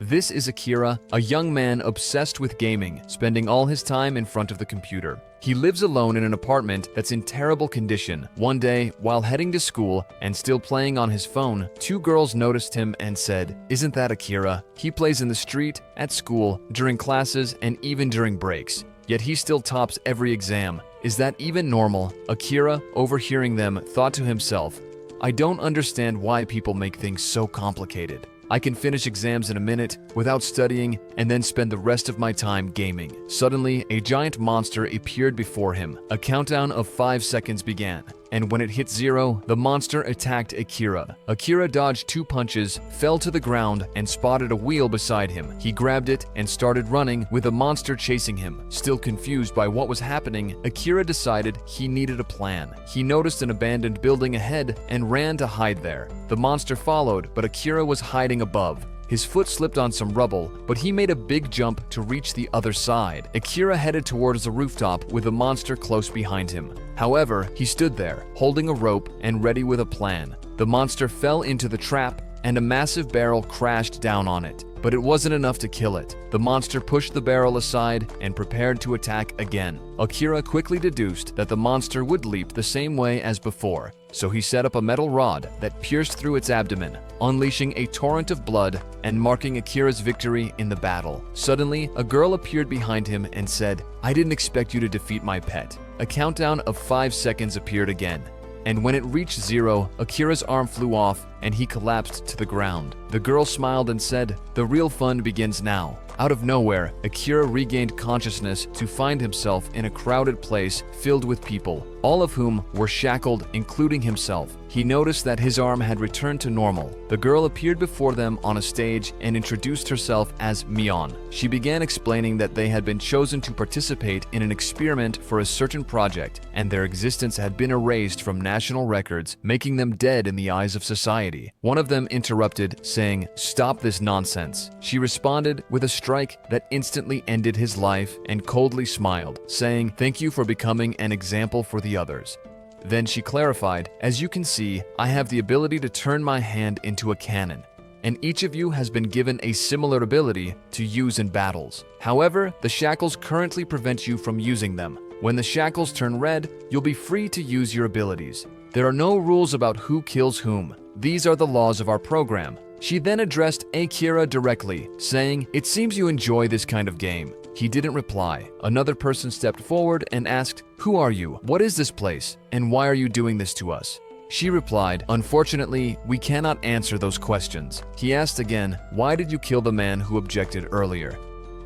This is Akira, a young man obsessed with gaming, spending all his time in front of the computer. He lives alone in an apartment that's in terrible condition. One day, while heading to school and still playing on his phone, two girls noticed him and said, "Isn't that Akira? He plays in the street, at school, during classes, and even during breaks. Yet he still tops every exam. Is that even normal?" Akira, overhearing them, thought to himself, "I don't understand why people make things so complicated. I can finish exams in a minute without studying and then spend the rest of my time gaming." Suddenly, a giant monster appeared before him. A countdown of 5 seconds began, and when it hit 0, the monster attacked Akira. Akira dodged 2 punches, fell to the ground, and spotted a wheel beside him. He grabbed it and started running, with the monster chasing him. Still confused by what was happening, Akira decided he needed a plan. He noticed an abandoned building ahead and ran to hide there. The monster followed, but Akira was hiding above. His foot slipped on some rubble, but he made a big jump to reach the other side. Akira headed towards a rooftop with the monster close behind him. However, he stood there, holding a rope and ready with a plan. The monster fell into the trap, and a massive barrel crashed down on it. But it wasn't enough to kill it. The monster pushed the barrel aside and prepared to attack again. Akira quickly deduced that the monster would leap the same way as before, so he set up a metal rod that pierced through its abdomen, unleashing a torrent of blood and marking Akira's victory in the battle. Suddenly, a girl appeared behind him and said, "I didn't expect you to defeat my pet." A countdown of 5 seconds appeared again, and when it reached 0, Akira's arm flew off and he collapsed to the ground. The girl smiled and said, "The real fun begins now." Out of nowhere, Akira regained consciousness to find himself in a crowded place filled with people, all of whom were shackled, including himself. He noticed that his arm had returned to normal. The girl appeared before them on a stage and introduced herself as Mion. She began explaining that they had been chosen to participate in an experiment for a certain project, and their existence had been erased from national records, making them dead in the eyes of society. One of them interrupted, saying, "Stop this nonsense." She responded with a strike that instantly ended his life and coldly smiled, saying, "Thank you for becoming an example for the others." Then she clarified, "As you can see, I have the ability to turn my hand into a cannon, and each of you has been given a similar ability to use in battles. However, the shackles currently prevent you from using them. When the shackles turn red, you'll be free to use your abilities. There are no rules about who kills whom. These are the laws of our program." She then addressed Akira directly, saying, "It seems you enjoy this kind of game." He didn't reply. Another person stepped forward and asked, "Who are you? What is this place? And why are you doing this to us?" She replied, "Unfortunately, we cannot answer those questions." He asked again, "Why did you kill the man who objected earlier?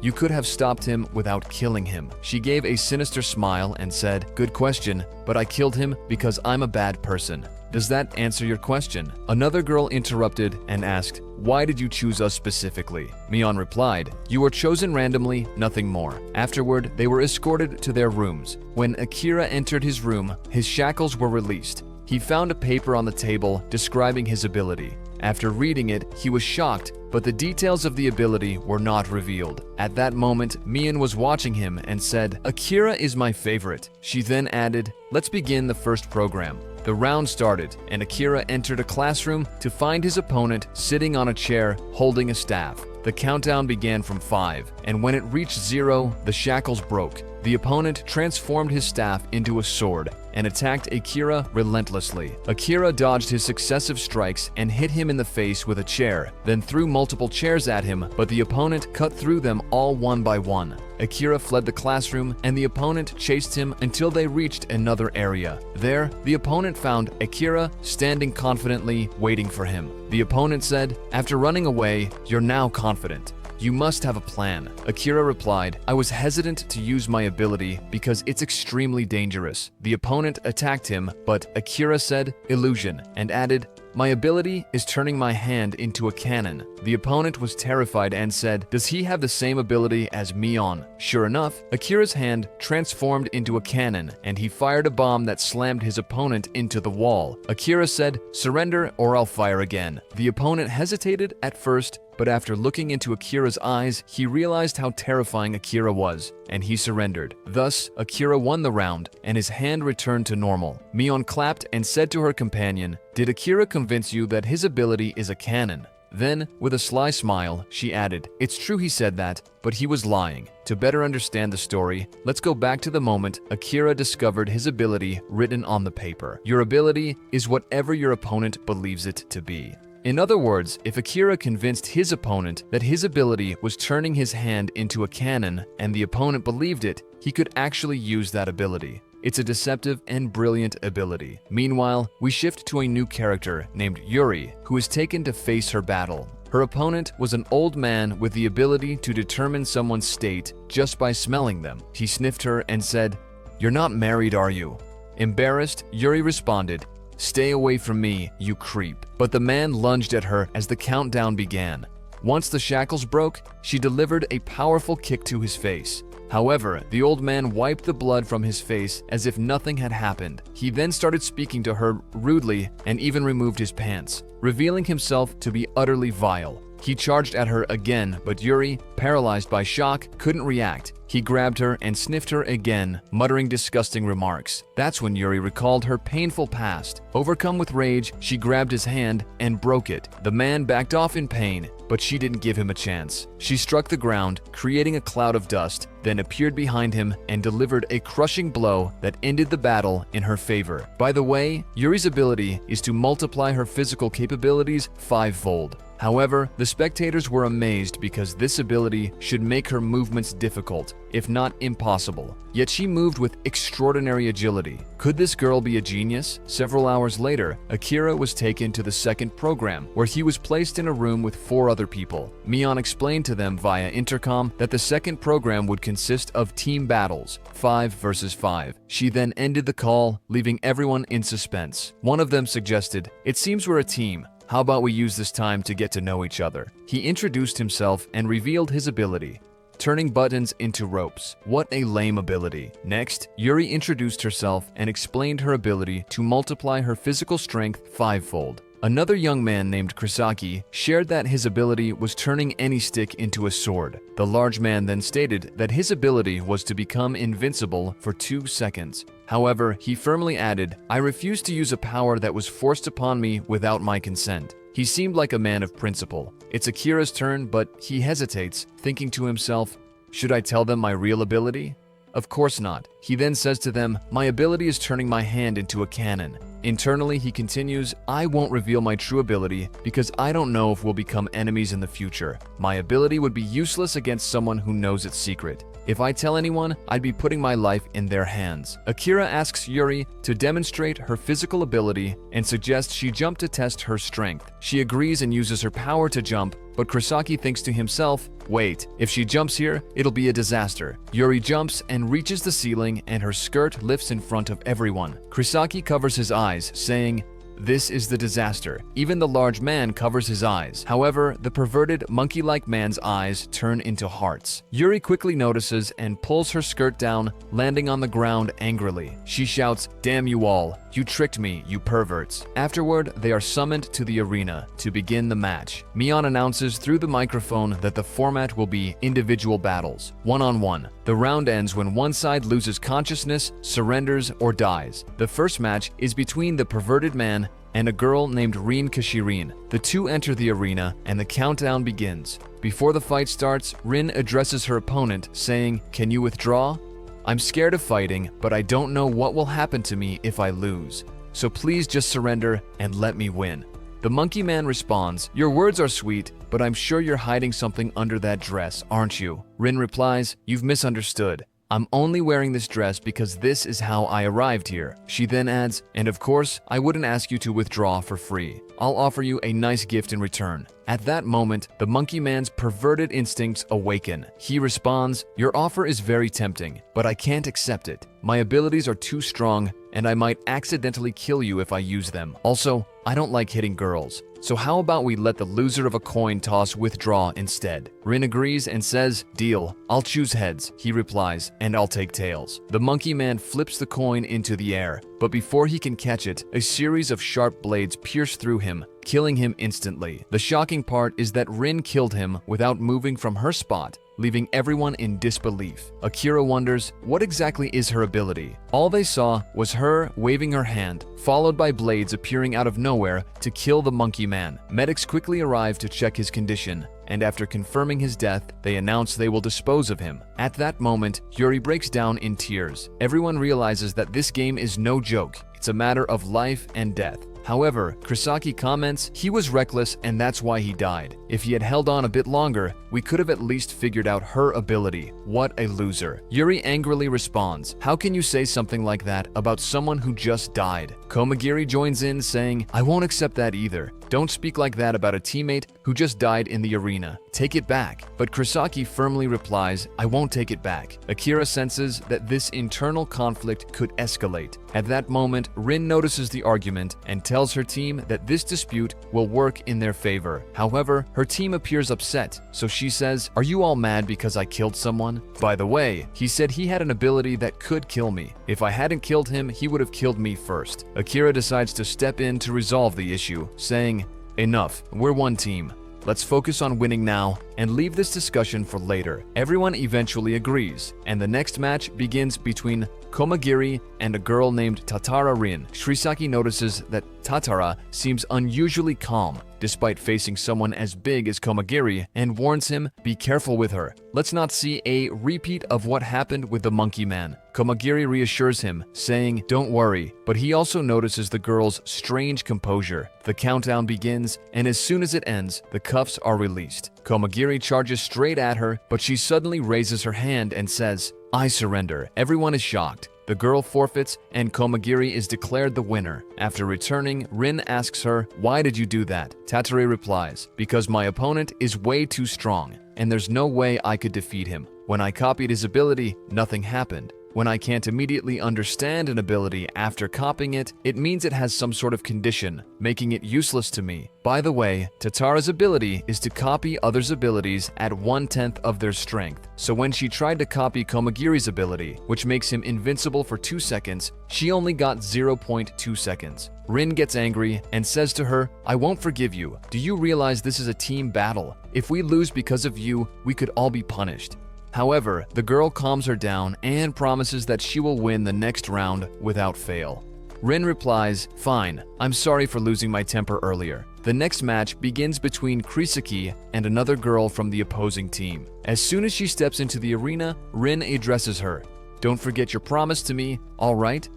You could have stopped him without killing him." She gave a sinister smile and said, "Good question, but I killed him because I'm a bad person. Does that answer your question?" Another girl interrupted and asked, "Why did you choose us specifically?" Mion replied, "You were chosen randomly, nothing more." Afterward, they were escorted to their rooms. When Akira entered his room, his shackles were released. He found a paper on the table describing his ability. After reading it, he was shocked, but the details of the ability were not revealed. At that moment, Mion was watching him and said, "Akira is my favorite." She then added, "Let's begin the first program." The round started, and Akira entered a classroom to find his opponent sitting on a chair holding a staff. The countdown began from 5, and when it reached 0, the shackles broke. The opponent transformed his staff into a sword and attacked Akira relentlessly. Akira dodged his successive strikes and hit him in the face with a chair, then threw multiple chairs at him, but the opponent cut through them all one by one. Akira fled the classroom, and the opponent chased him until they reached another area. There, the opponent found Akira standing confidently, waiting for him. The opponent said, "After running away, you're now confident. You must have a plan." Akira replied, "I was hesitant to use my ability because it's extremely dangerous." The opponent attacked him, but Akira said, "Illusion," and added, "My ability is turning my hand into a cannon." The opponent was terrified and said, "Does he have the same ability as Mion?" Sure enough, Akira's hand transformed into a cannon, and he fired a bomb that slammed his opponent into the wall. Akira said, "Surrender or I'll fire again." The opponent hesitated at first, but after looking into Akira's eyes, he realized how terrifying Akira was, and he surrendered. Thus, Akira won the round, and his hand returned to normal. Mion clapped and said to her companion, "Did Akira convince you that his ability is a cannon?" Then, with a sly smile, she added, "It's true he said that, but he was lying." To better understand the story, let's go back to the moment Akira discovered his ability written on the paper. Your ability is whatever your opponent believes it to be. In other words, if Akira convinced his opponent that his ability was turning his hand into a cannon and the opponent believed it, he could actually use that ability. It's a deceptive and brilliant ability. Meanwhile, we shift to a new character named Yuri, who is taken to face her battle. Her opponent was an old man with the ability to determine someone's state just by smelling them. He sniffed her and said, "You're not married, are you?" Embarrassed, Yuri responded, "Stay away from me, you creep." But the man lunged at her as the countdown began. Once the shackles broke, she delivered a powerful kick to his face. However, the old man wiped the blood from his face as if nothing had happened. He then started speaking to her rudely and even removed his pants, revealing himself to be utterly vile. He charged at her again, but Yuri, paralyzed by shock, couldn't react. He grabbed her and sniffed her again, muttering disgusting remarks. That's when Yuri recalled her painful past. Overcome with rage, she grabbed his hand and broke it. The man backed off in pain, but she didn't give him a chance. She struck the ground, creating a cloud of dust, then appeared behind him and delivered a crushing blow that ended the battle in her favor. By the way, Yuri's ability is to multiply her physical capabilities fivefold. However, the spectators were amazed because this ability should make her movements difficult, if not impossible. Yet she moved with extraordinary agility. Could this girl be a genius? Several hours later, Akira was taken to the second program, where he was placed in a room with 4 other people. Mion explained to them via intercom that the second program would consist of team battles, 5 versus 5. She then ended the call, leaving everyone in suspense. One of them suggested, "It seems we're a team. How about we use this time to get to know each other?" He introduced himself and revealed his ability, turning buttons into ropes. What a lame ability. Next, Yuri introduced herself and explained her ability to multiply her physical strength fivefold. Another young man named Kisaki shared that his ability was turning any stick into a sword. The large man then stated that his ability was to become invincible for 2 seconds. However, he firmly added, "I refuse to use a power that was forced upon me without my consent." He seemed like a man of principle. It's Akira's turn, but he hesitates, thinking to himself, "Should I tell them my real ability?" Of course not. He then says to them, "My ability is turning my hand into a cannon." Internally, he continues, "I won't reveal my true ability because I don't know if we'll become enemies in the future. My ability would be useless against someone who knows its secret. If I tell anyone, I'd be putting my life in their hands." Akira asks Yuri to demonstrate her physical ability and suggests she jump to test her strength. She agrees and uses her power to jump, but Kisaki thinks to himself, "Wait, if she jumps here, it'll be a disaster." Yuri jumps and reaches the ceiling and her skirt lifts in front of everyone. Kisaki covers his eyes, saying, "This is the disaster." Even the large man covers his eyes. However, the perverted, monkey-like man's eyes turn into hearts. Yuri quickly notices and pulls her skirt down, landing on the ground angrily. She shouts, "Damn you all! You tricked me, you perverts." Afterward, they are summoned to the arena to begin the match. Mion announces through the microphone that the format will be individual battles, one-on-one. The round ends when one side loses consciousness, surrenders, or dies. The first match is between the perverted man and a girl named Rin Kashirin. The two enter the arena and the countdown begins. Before the fight starts, Rin addresses her opponent, saying, "Can you withdraw? I'm scared of fighting, but I don't know what will happen to me if I lose. So please just surrender and let me win." The monkey man responds, "Your words are sweet, but I'm sure you're hiding something under that dress, aren't you?" Rin replies, "You've misunderstood. I'm only wearing this dress because this is how I arrived here." She then adds, "And of course, I wouldn't ask you to withdraw for free. I'll offer you a nice gift in return." At that moment, the monkey man's perverted instincts awaken. He responds, "Your offer is very tempting, but I can't accept it. My abilities are too strong, and I might accidentally kill you if I use them. Also, I don't like hitting girls. So how about we let the loser of a coin toss withdraw instead?" Rin agrees and says, "Deal. I'll choose heads," he replies, "and I'll take tails." The monkey man flips the coin into the air, but before he can catch it, a series of sharp blades pierce through him, killing him instantly. The shocking part is that Rin killed him without moving from her spot, leaving everyone in disbelief. Akira wonders, what exactly is her ability? All they saw was her waving her hand, followed by blades appearing out of nowhere to kill the monkey man. Medics quickly arrive to check his condition, and after confirming his death, they announce they will dispose of him. At that moment, Yuri breaks down in tears. Everyone realizes that this game is no joke. It's a matter of life and death. However, Kurosaki comments he was reckless and that's why he died. If he had held on a bit longer, we could have at least figured out her ability. What a loser. Yuri angrily responds, how can you say something like that about someone who just died? Komagiri joins in saying, I won't accept that either. Don't speak like that about a teammate who just died in the arena. Take it back. But Kurosaki firmly replies, I won't take it back. Akira senses that this internal conflict could escalate. At that moment, Rin notices the argument and tells her team that this dispute will work in their favor. However, her team appears upset, so she says, are you all mad because I killed someone? By the way, he said he had an ability that could kill me. If I hadn't killed him, he would have killed me first. Akira decides to step in to resolve the issue, saying, enough, we're one team. Let's focus on winning now and leave this discussion for later. Everyone eventually agrees, and the next match begins between Komagiri and a girl named Tatara Rin. Shisaki notices that Tatara seems unusually calm despite facing someone as big as Komagiri and warns him, be careful with her. Let's not see a repeat of what happened with the monkey man. Komagiri reassures him, saying, don't worry, but he also notices the girl's strange composure. The countdown begins, and as soon as it ends, the cuffs are released. Komagiri charges straight at her, but she suddenly raises her hand and says, I surrender. Everyone is shocked. The girl forfeits, and Komagiri is declared the winner. After returning, Rin asks her, why did you do that? Tatari replies, because my opponent is way too strong, and there's no way I could defeat him. When I copied his ability, nothing happened. When I can't immediately understand an ability after copying it, it means it has some sort of condition, making it useless to me. By the way, Tatara's ability is to copy others' abilities at 1/10 of their strength. So when she tried to copy Komagiri's ability, which makes him invincible for 2 seconds, she only got 0.2 seconds. Rin gets angry and says to her, I won't forgive you. Do you realize this is a team battle? If we lose because of you, we could all be punished. However, the girl calms her down and promises that she will win the next round without fail. Rin replies, fine, I'm sorry for losing my temper earlier. The next match begins between Kurosaki and another girl from the opposing team. As soon as she steps into the arena, Rin addresses her. Don't forget your promise to me, all right?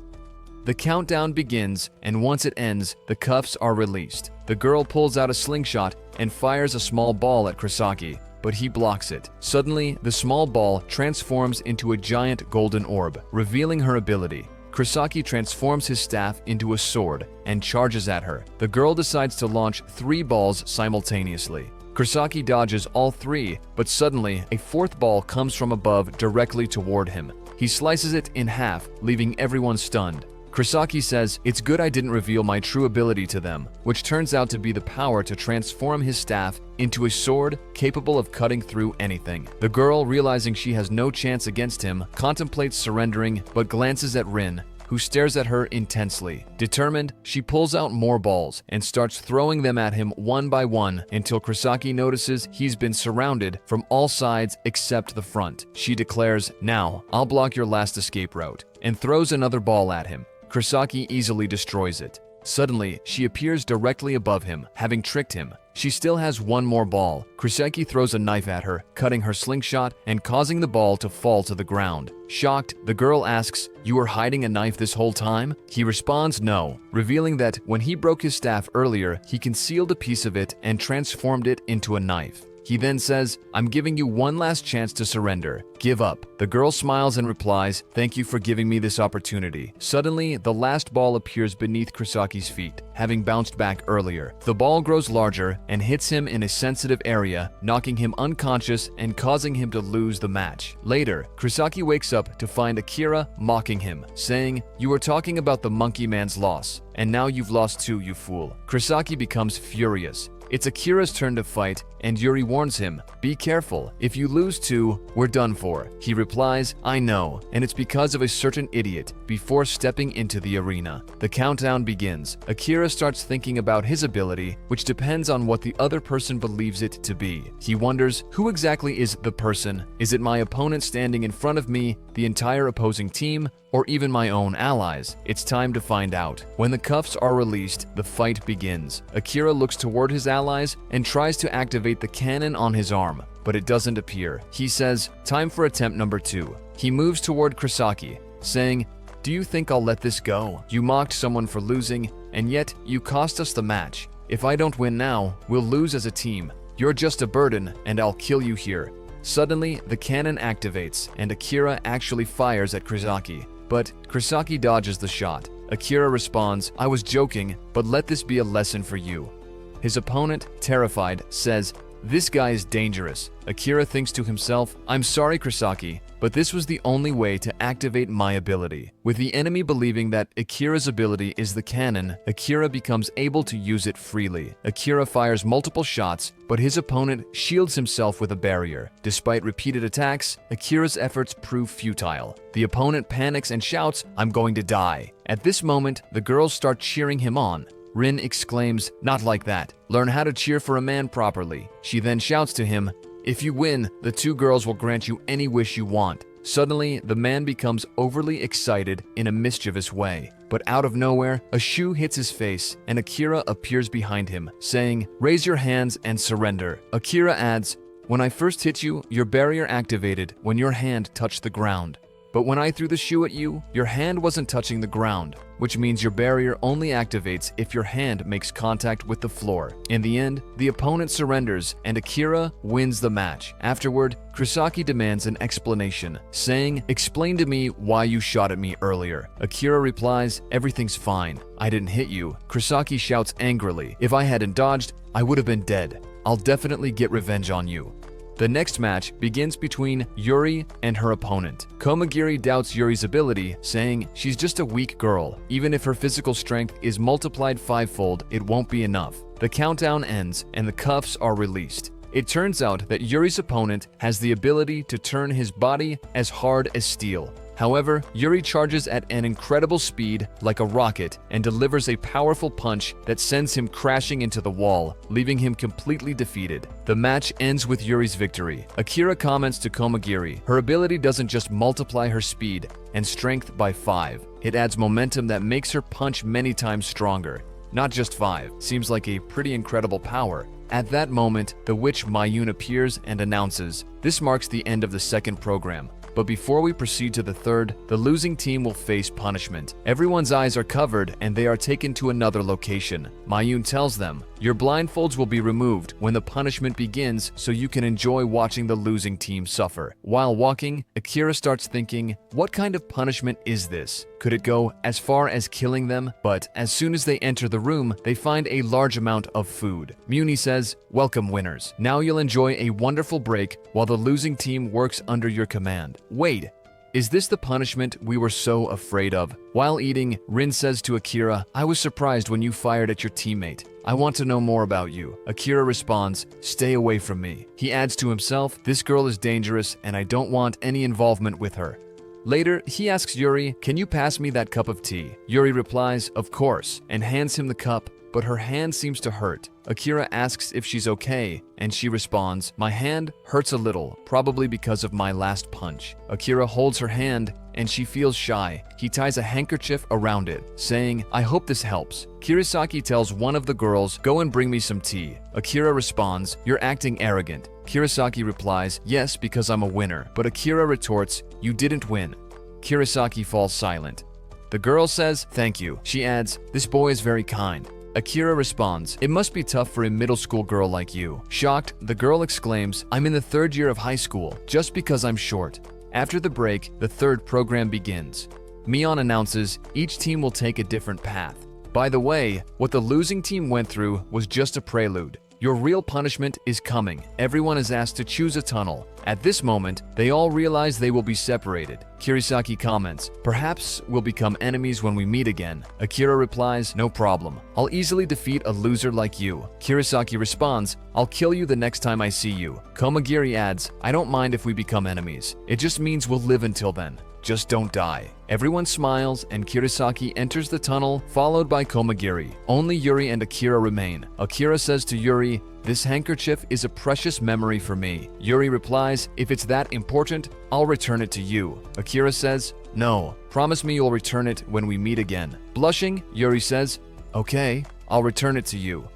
The countdown begins, and once it ends, the cuffs are released. The girl pulls out a slingshot and fires a small ball at Kurosaki, but he blocks it. Suddenly, the small ball transforms into a giant golden orb, revealing her ability. Kurosaki transforms his staff into a sword and charges at her. The girl decides to launch 3 balls simultaneously. Kurosaki dodges all 3, but suddenly, a 4th ball comes from above directly toward him. He slices it in half, leaving everyone stunned. Kurosaki says, it's good I didn't reveal my true ability to them, which turns out to be the power to transform his staff into a sword capable of cutting through anything. The girl, realizing she has no chance against him, contemplates surrendering but glances at Rin, who stares at her intensely. Determined, she pulls out more balls and starts throwing them at him one by one until Kurosaki notices he's been surrounded from all sides except the front. She declares, now, I'll block your last escape route, and throws another ball at him. Kurosaki easily destroys it. Suddenly, she appears directly above him, having tricked him. She still has one more ball. Kurosaki throws a knife at her, cutting her slingshot and causing the ball to fall to the ground. Shocked, the girl asks, you were hiding a knife this whole time? He responds no, revealing that when he broke his staff earlier, he concealed a piece of it and transformed it into a knife. He then says, I'm giving you one last chance to surrender. Give up. The girl smiles and replies, thank you for giving me this opportunity. Suddenly, the last ball appears beneath Kurosaki's feet, having bounced back earlier. The ball grows larger and hits him in a sensitive area, knocking him unconscious and causing him to lose the match. Later, Kurosaki wakes up to find Akira mocking him, saying, you were talking about the monkey man's loss, and now you've lost too, you fool. Kurosaki becomes furious. It's Akira's turn to fight, and Yuri warns him, "Be careful, if you lose too, we're done for." He replies, "I know, and it's because of a certain idiot," before stepping into the arena. The countdown begins. Akira starts thinking about his ability, which depends on what the other person believes it to be. He wonders, who exactly is the person? Is it my opponent standing in front of me, the entire opposing team, or even my own allies? It's time to find out. When the cuffs are released, the fight begins. Akira looks toward his allies and tries to activate the cannon on his arm, but it doesn't appear. He says, "Time for attempt number 2. He moves toward Kurosaki, saying, "Do you think I'll let this go? You mocked someone for losing, and yet you cost us the match. If I don't win now, we'll lose as a team. You're just a burden, and I'll kill you here." Suddenly, the cannon activates, and Akira actually fires at Kurosaki. But Kurosaki dodges the shot. Akira responds, "I was joking, but let this be a lesson for you." His opponent, terrified, says, "This guy is dangerous." Akira thinks to himself, "I'm sorry, Kurosaki, but this was the only way to activate my ability." With the enemy believing that Akira's ability is the cannon, Akira becomes able to use it freely. Akira fires multiple shots, but his opponent shields himself with a barrier. Despite repeated attacks, Akira's efforts prove futile. The opponent panics and shouts, "I'm going to die." At this moment, the girls start cheering him on. Rin exclaims, "Not like that. Learn how to cheer for a man properly." She then shouts to him, "If you win, the 2 girls will grant you any wish you want." Suddenly, the man becomes overly excited in a mischievous way. But out of nowhere, a shoe hits his face, and Akira appears behind him, saying, "Raise your hands and surrender." Akira adds, "When I first hit you, your barrier activated when your hand touched the ground. But when I threw the shoe at you, your hand wasn't touching the ground, which means your barrier only activates if your hand makes contact with the floor." In the end, the opponent surrenders and Akira wins the match. Afterward, Kurosaki demands an explanation, saying, "Explain to me why you shot at me earlier." Akira replies, "Everything's fine. I didn't hit you." Kurosaki shouts angrily, "If I hadn't dodged, I would have been dead. I'll definitely get revenge on you." The next match begins between Yuri and her opponent. Komagiri doubts Yuri's ability, saying she's just a weak girl. Even if her physical strength is multiplied 5-fold, it won't be enough. The countdown ends and the cuffs are released. It turns out that Yuri's opponent has the ability to turn his body as hard as steel. However, Yuri charges at an incredible speed like a rocket and delivers a powerful punch that sends him crashing into the wall, leaving him completely defeated. The match ends with Yuri's victory. Akira comments to Komagiri, her ability doesn't just multiply her speed and strength by 5. It adds momentum that makes her punch many times stronger. Not just 5. Seems like a pretty incredible power. At that moment, the witch Mayun appears and announces, "This marks the end of the second program. But before we proceed to the third, the losing team will face punishment. Everyone's eyes are covered and they are taken to another location." Mayun tells them, "Your blindfolds will be removed when the punishment begins so you can enjoy watching the losing team suffer." While walking, Akira starts thinking, what kind of punishment is this? Could it go as far as killing them? But as soon as they enter the room, they find a large amount of food. Muni says, "Welcome, winners. Now you'll enjoy a wonderful break while the losing team works under your command." Wait, is this the punishment we were so afraid of? While eating, Rin says to Akira, "I was surprised when you fired at your teammate. I want to know more about you." Akira responds, "Stay away from me." He adds to himself, "This girl is dangerous and I don't want any involvement with her." Later, he asks Yuri, "Can you pass me that cup of tea?" Yuri replies, "Of course," and hands him the cup, but her hand seems to hurt. Akira asks if she's okay, and she responds, "My hand hurts a little, probably because of my last punch." Akira holds her hand, and she feels shy. He ties a handkerchief around it, saying, "I hope this helps." Kurosaki tells one of the girls, "Go and bring me some tea." Akira responds, "You're acting arrogant." Kurosaki replies, "Yes, because I'm a winner." But Akira retorts, "You didn't win." Kurosaki falls silent. The girl says, "Thank you." She adds, "This boy is very kind." Akira responds, "It must be tough for a middle school girl like you." Shocked, the girl exclaims, "I'm in the 3rd year of high school, just because I'm short." After the break, the third program begins. Mion announces each team will take a different path. By the way, what the losing team went through was just a prelude. Your real punishment is coming. Everyone is asked to choose a tunnel. At this moment, they all realize they will be separated. Kirisaki comments, perhaps we'll become enemies when we meet again. Akira replies, no problem. I'll easily defeat a loser like you. Kirisaki responds, I'll kill you the next time I see you. Komagiri adds, I don't mind if we become enemies. It just means we'll live until then. Just don't die. Everyone smiles and Kirisaki enters the tunnel, followed by Komagiri. Only Yuri and Akira remain. Akira says to Yuri, this handkerchief is a precious memory for me. Yuri replies, if it's that important, I'll return it to you. Akira says, no, promise me you'll return it when we meet again. Blushing, Yuri says, okay, I'll return it to you.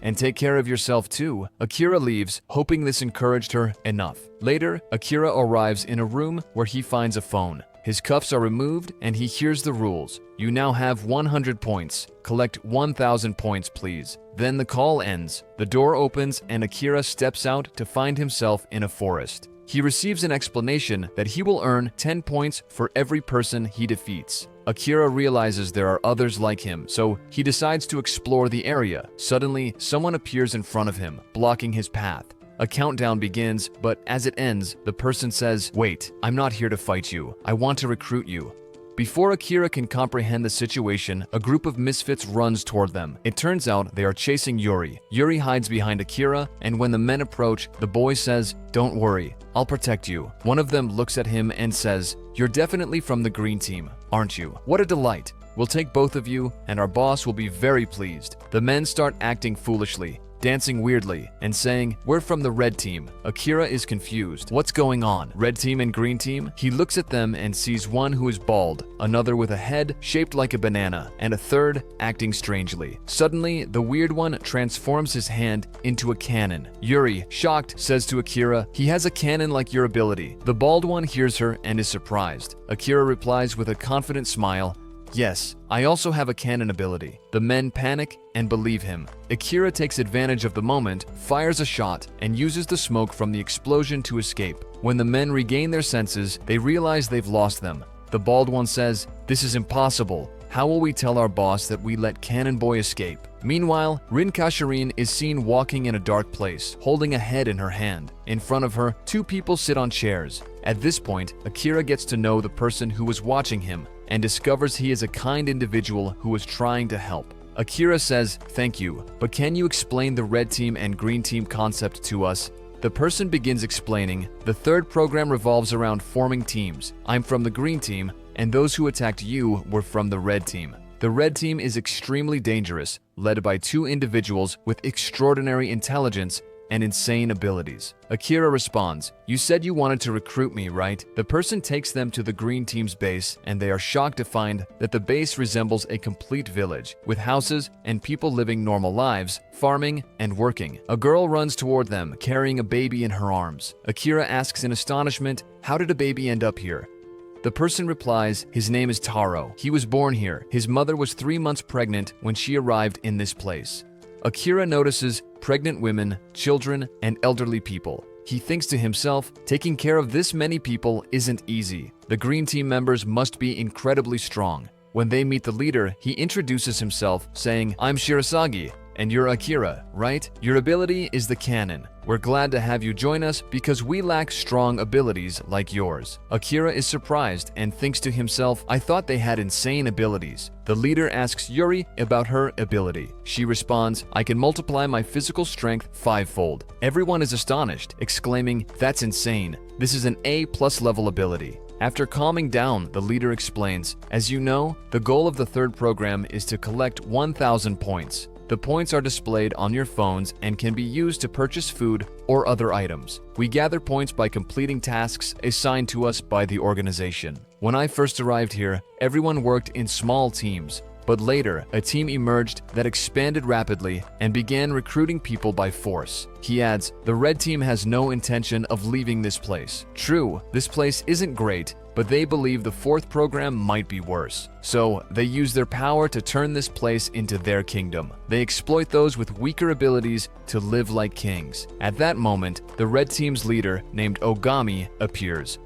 And take care of yourself too. Akira leaves, hoping this encouraged her enough. Later, Akira arrives in a room where he finds a phone. His cuffs are removed and he hears the rules. You now have 100 points. Collect 1,000 points, please. Then the call ends. The door opens and Akira steps out to find himself in a forest. He receives an explanation that he will earn 10 points for every person he defeats. Akira realizes there are others like him, so he decides to explore the area. Suddenly, someone appears in front of him, blocking his path. A countdown begins, but as it ends, the person says, wait, I'm not here to fight you. I want to recruit you. Before Akira can comprehend the situation, a group of misfits runs toward them. It turns out they are chasing Yuri. Yuri hides behind Akira, and when the men approach, the boy says, don't worry, I'll protect you. One of them looks at him and says, you're definitely from the green team, aren't you? What a delight. We'll take both of you, and our boss will be very pleased. The men start acting foolishly, dancing weirdly, and saying, we're from the red team. Akira is confused. What's going on? Red team and green team? He looks at them and sees one who is bald, another with a head shaped like a banana, and a third acting strangely. Suddenly, the weird one transforms his hand into a cannon. Yuri, shocked, says to Akira, he has a cannon like your ability. The bald one hears her and is surprised. Akira replies with a confident smile, yes, I also have a cannon ability. The men panic and believe him. Akira takes advantage of the moment, fires a shot, and uses the smoke from the explosion to escape. When the men regain their senses, they realize they've lost them. The bald one says, this is impossible. How will we tell our boss that we let Cannon Boy escape? Meanwhile, Rin Kashirin is seen walking in a dark place, holding a head in her hand. In front of her, two people sit on chairs. At this point, Akira gets to know the person who was watching him and discovers he is a kind individual who was trying to help. Akira says, thank you, but can you explain the red team and green team concept to us? The person begins explaining, the third program revolves around forming teams. I'm from the green team, and those who attacked you were from the red team. The red team is extremely dangerous, led by two individuals with extraordinary intelligence and insane abilities. Akira responds, you said you wanted to recruit me, right? The person takes them to the green team's base, and they are shocked to find that the base resembles a complete village, with houses and people living normal lives, farming and working. A girl runs toward them, carrying a baby in her arms. Akira asks in astonishment, how did a baby end up here? The person replies, his name is Taro. He was born here. His mother was 3 months pregnant when she arrived in this place. Akira notices pregnant women, children, and elderly people. He thinks to himself, taking care of this many people isn't easy. The green team members must be incredibly strong. When they meet the leader, he introduces himself, saying, I'm Shirasagi, and you're Akira, right? Your ability is the cannon. We're glad to have you join us because we lack strong abilities like yours. Akira is surprised and thinks to himself, I thought they had insane abilities. The leader asks Yuri about her ability. She responds, I can multiply my physical strength 5-fold. Everyone is astonished, exclaiming, that's insane. This is an A+ level ability. After calming down, the leader explains, as you know, the goal of the third program is to collect 1,000 points. The points are displayed on your phones and can be used to purchase food or other items. We gather points by completing tasks assigned to us by the organization. When I first arrived here, everyone worked in small teams, but later a team emerged that expanded rapidly and began recruiting people by force. He adds, the red team has no intention of leaving this place. True, this place isn't great, but they believe the fourth program might be worse. So they use their power to turn this place into their kingdom. They exploit those with weaker abilities to live like kings. At that moment, the red team's leader, named Ogami, appears.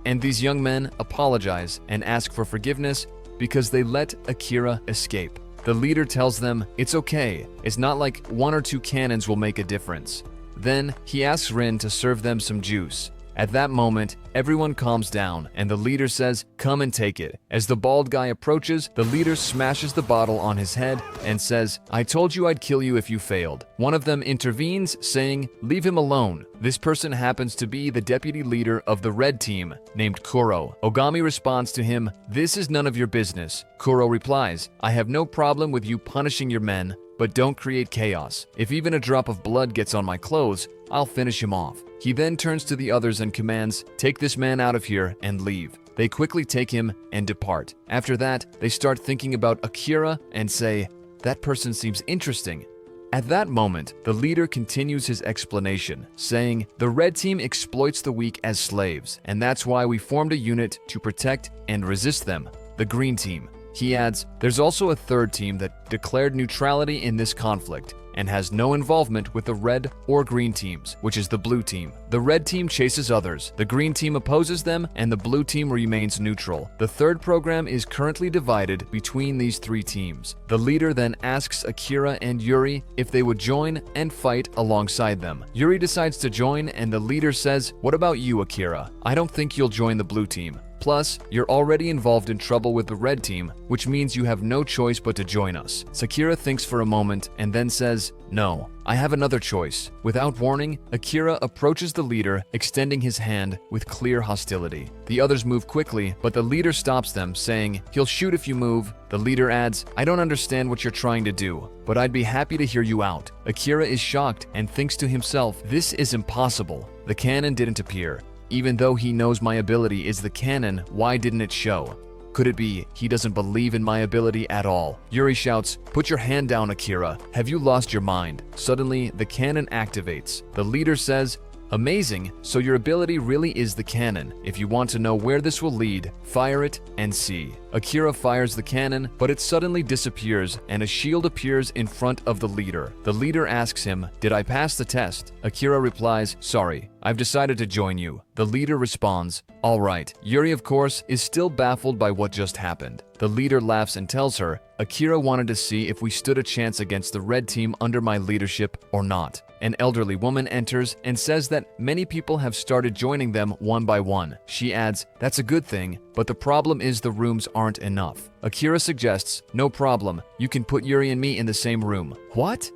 And these young men apologize and ask for forgiveness because they let Akira escape. The leader tells them it's okay, it's not like 1 or 2 cannons will make a difference. Then he asks Rin to serve them some juice. At that moment, everyone calms down and the leader says, "Come and take it." As the bald guy approaches, the leader smashes the bottle on his head and says, "I told you I'd kill you if you failed." One of them intervenes, saying, "Leave him alone." This person happens to be the deputy leader of the red team, named Kuro. Ogami responds to him, "This is none of your business." Kuro replies, "I have no problem with you punishing your men, but don't create chaos. If even a drop of blood gets on my clothes, I'll finish him off." He then turns to the others and commands, "Take this man out of here and leave." They quickly take him and depart. After that, they start thinking about Akira and say, "That person seems interesting." At that moment, the leader continues his explanation, saying, "The red team exploits the weak as slaves, and that's why we formed a unit to protect and resist them, the green team." He adds, "There's also a third team that declared neutrality in this conflict and has no involvement with the red or green teams, which is the blue team. The red team chases others, the green team opposes them, and the blue team remains neutral. The third program is currently divided between these 3 teams." The leader then asks Akira and Yuri if they would join and fight alongside them. Yuri decides to join and the leader says, "What about you, Akira? I don't think you'll join the blue team. Plus, you're already involved in trouble with the red team, which means you have no choice but to join us." Akira thinks for a moment and then says, "No, I have another choice." Without warning, Akira approaches the leader, extending his hand with clear hostility. The others move quickly, but the leader stops them, saying, "He'll shoot if you move." The leader adds, "I don't understand what you're trying to do, but I'd be happy to hear you out." Akira is shocked and thinks to himself, "This is impossible. The cannon didn't appear. Even though he knows my ability is the cannon, why didn't it show? Could it be he doesn't believe in my ability at all?" Yuri shouts, "Put your hand down, Akira. Have you lost your mind?" Suddenly, the cannon activates. The leader says, "Amazing, so your ability really is the cannon. If you want to know where this will lead, fire it and see." Akira fires the cannon, but it suddenly disappears and a shield appears in front of the leader. The leader asks him, "Did I pass the test?" Akira replies, "Sorry, I've decided to join you." The leader responds, "All right." Yuri, of course, is still baffled by what just happened. The leader laughs and tells her, "Akira wanted to see if we stood a chance against the red team under my leadership or not." An elderly woman enters and says that many people have started joining them one by one. She adds, "That's a good thing, but the problem is the rooms aren't enough." Akira suggests, "No problem, you can put Yuri and me in the same room." What?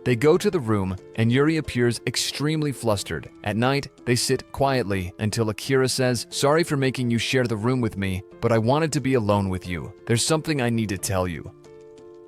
They go to the room, and Yuri appears extremely flustered. At night, they sit quietly until Akira says, "Sorry for making you share the room with me, but I wanted to be alone with you. There's something I need to tell you."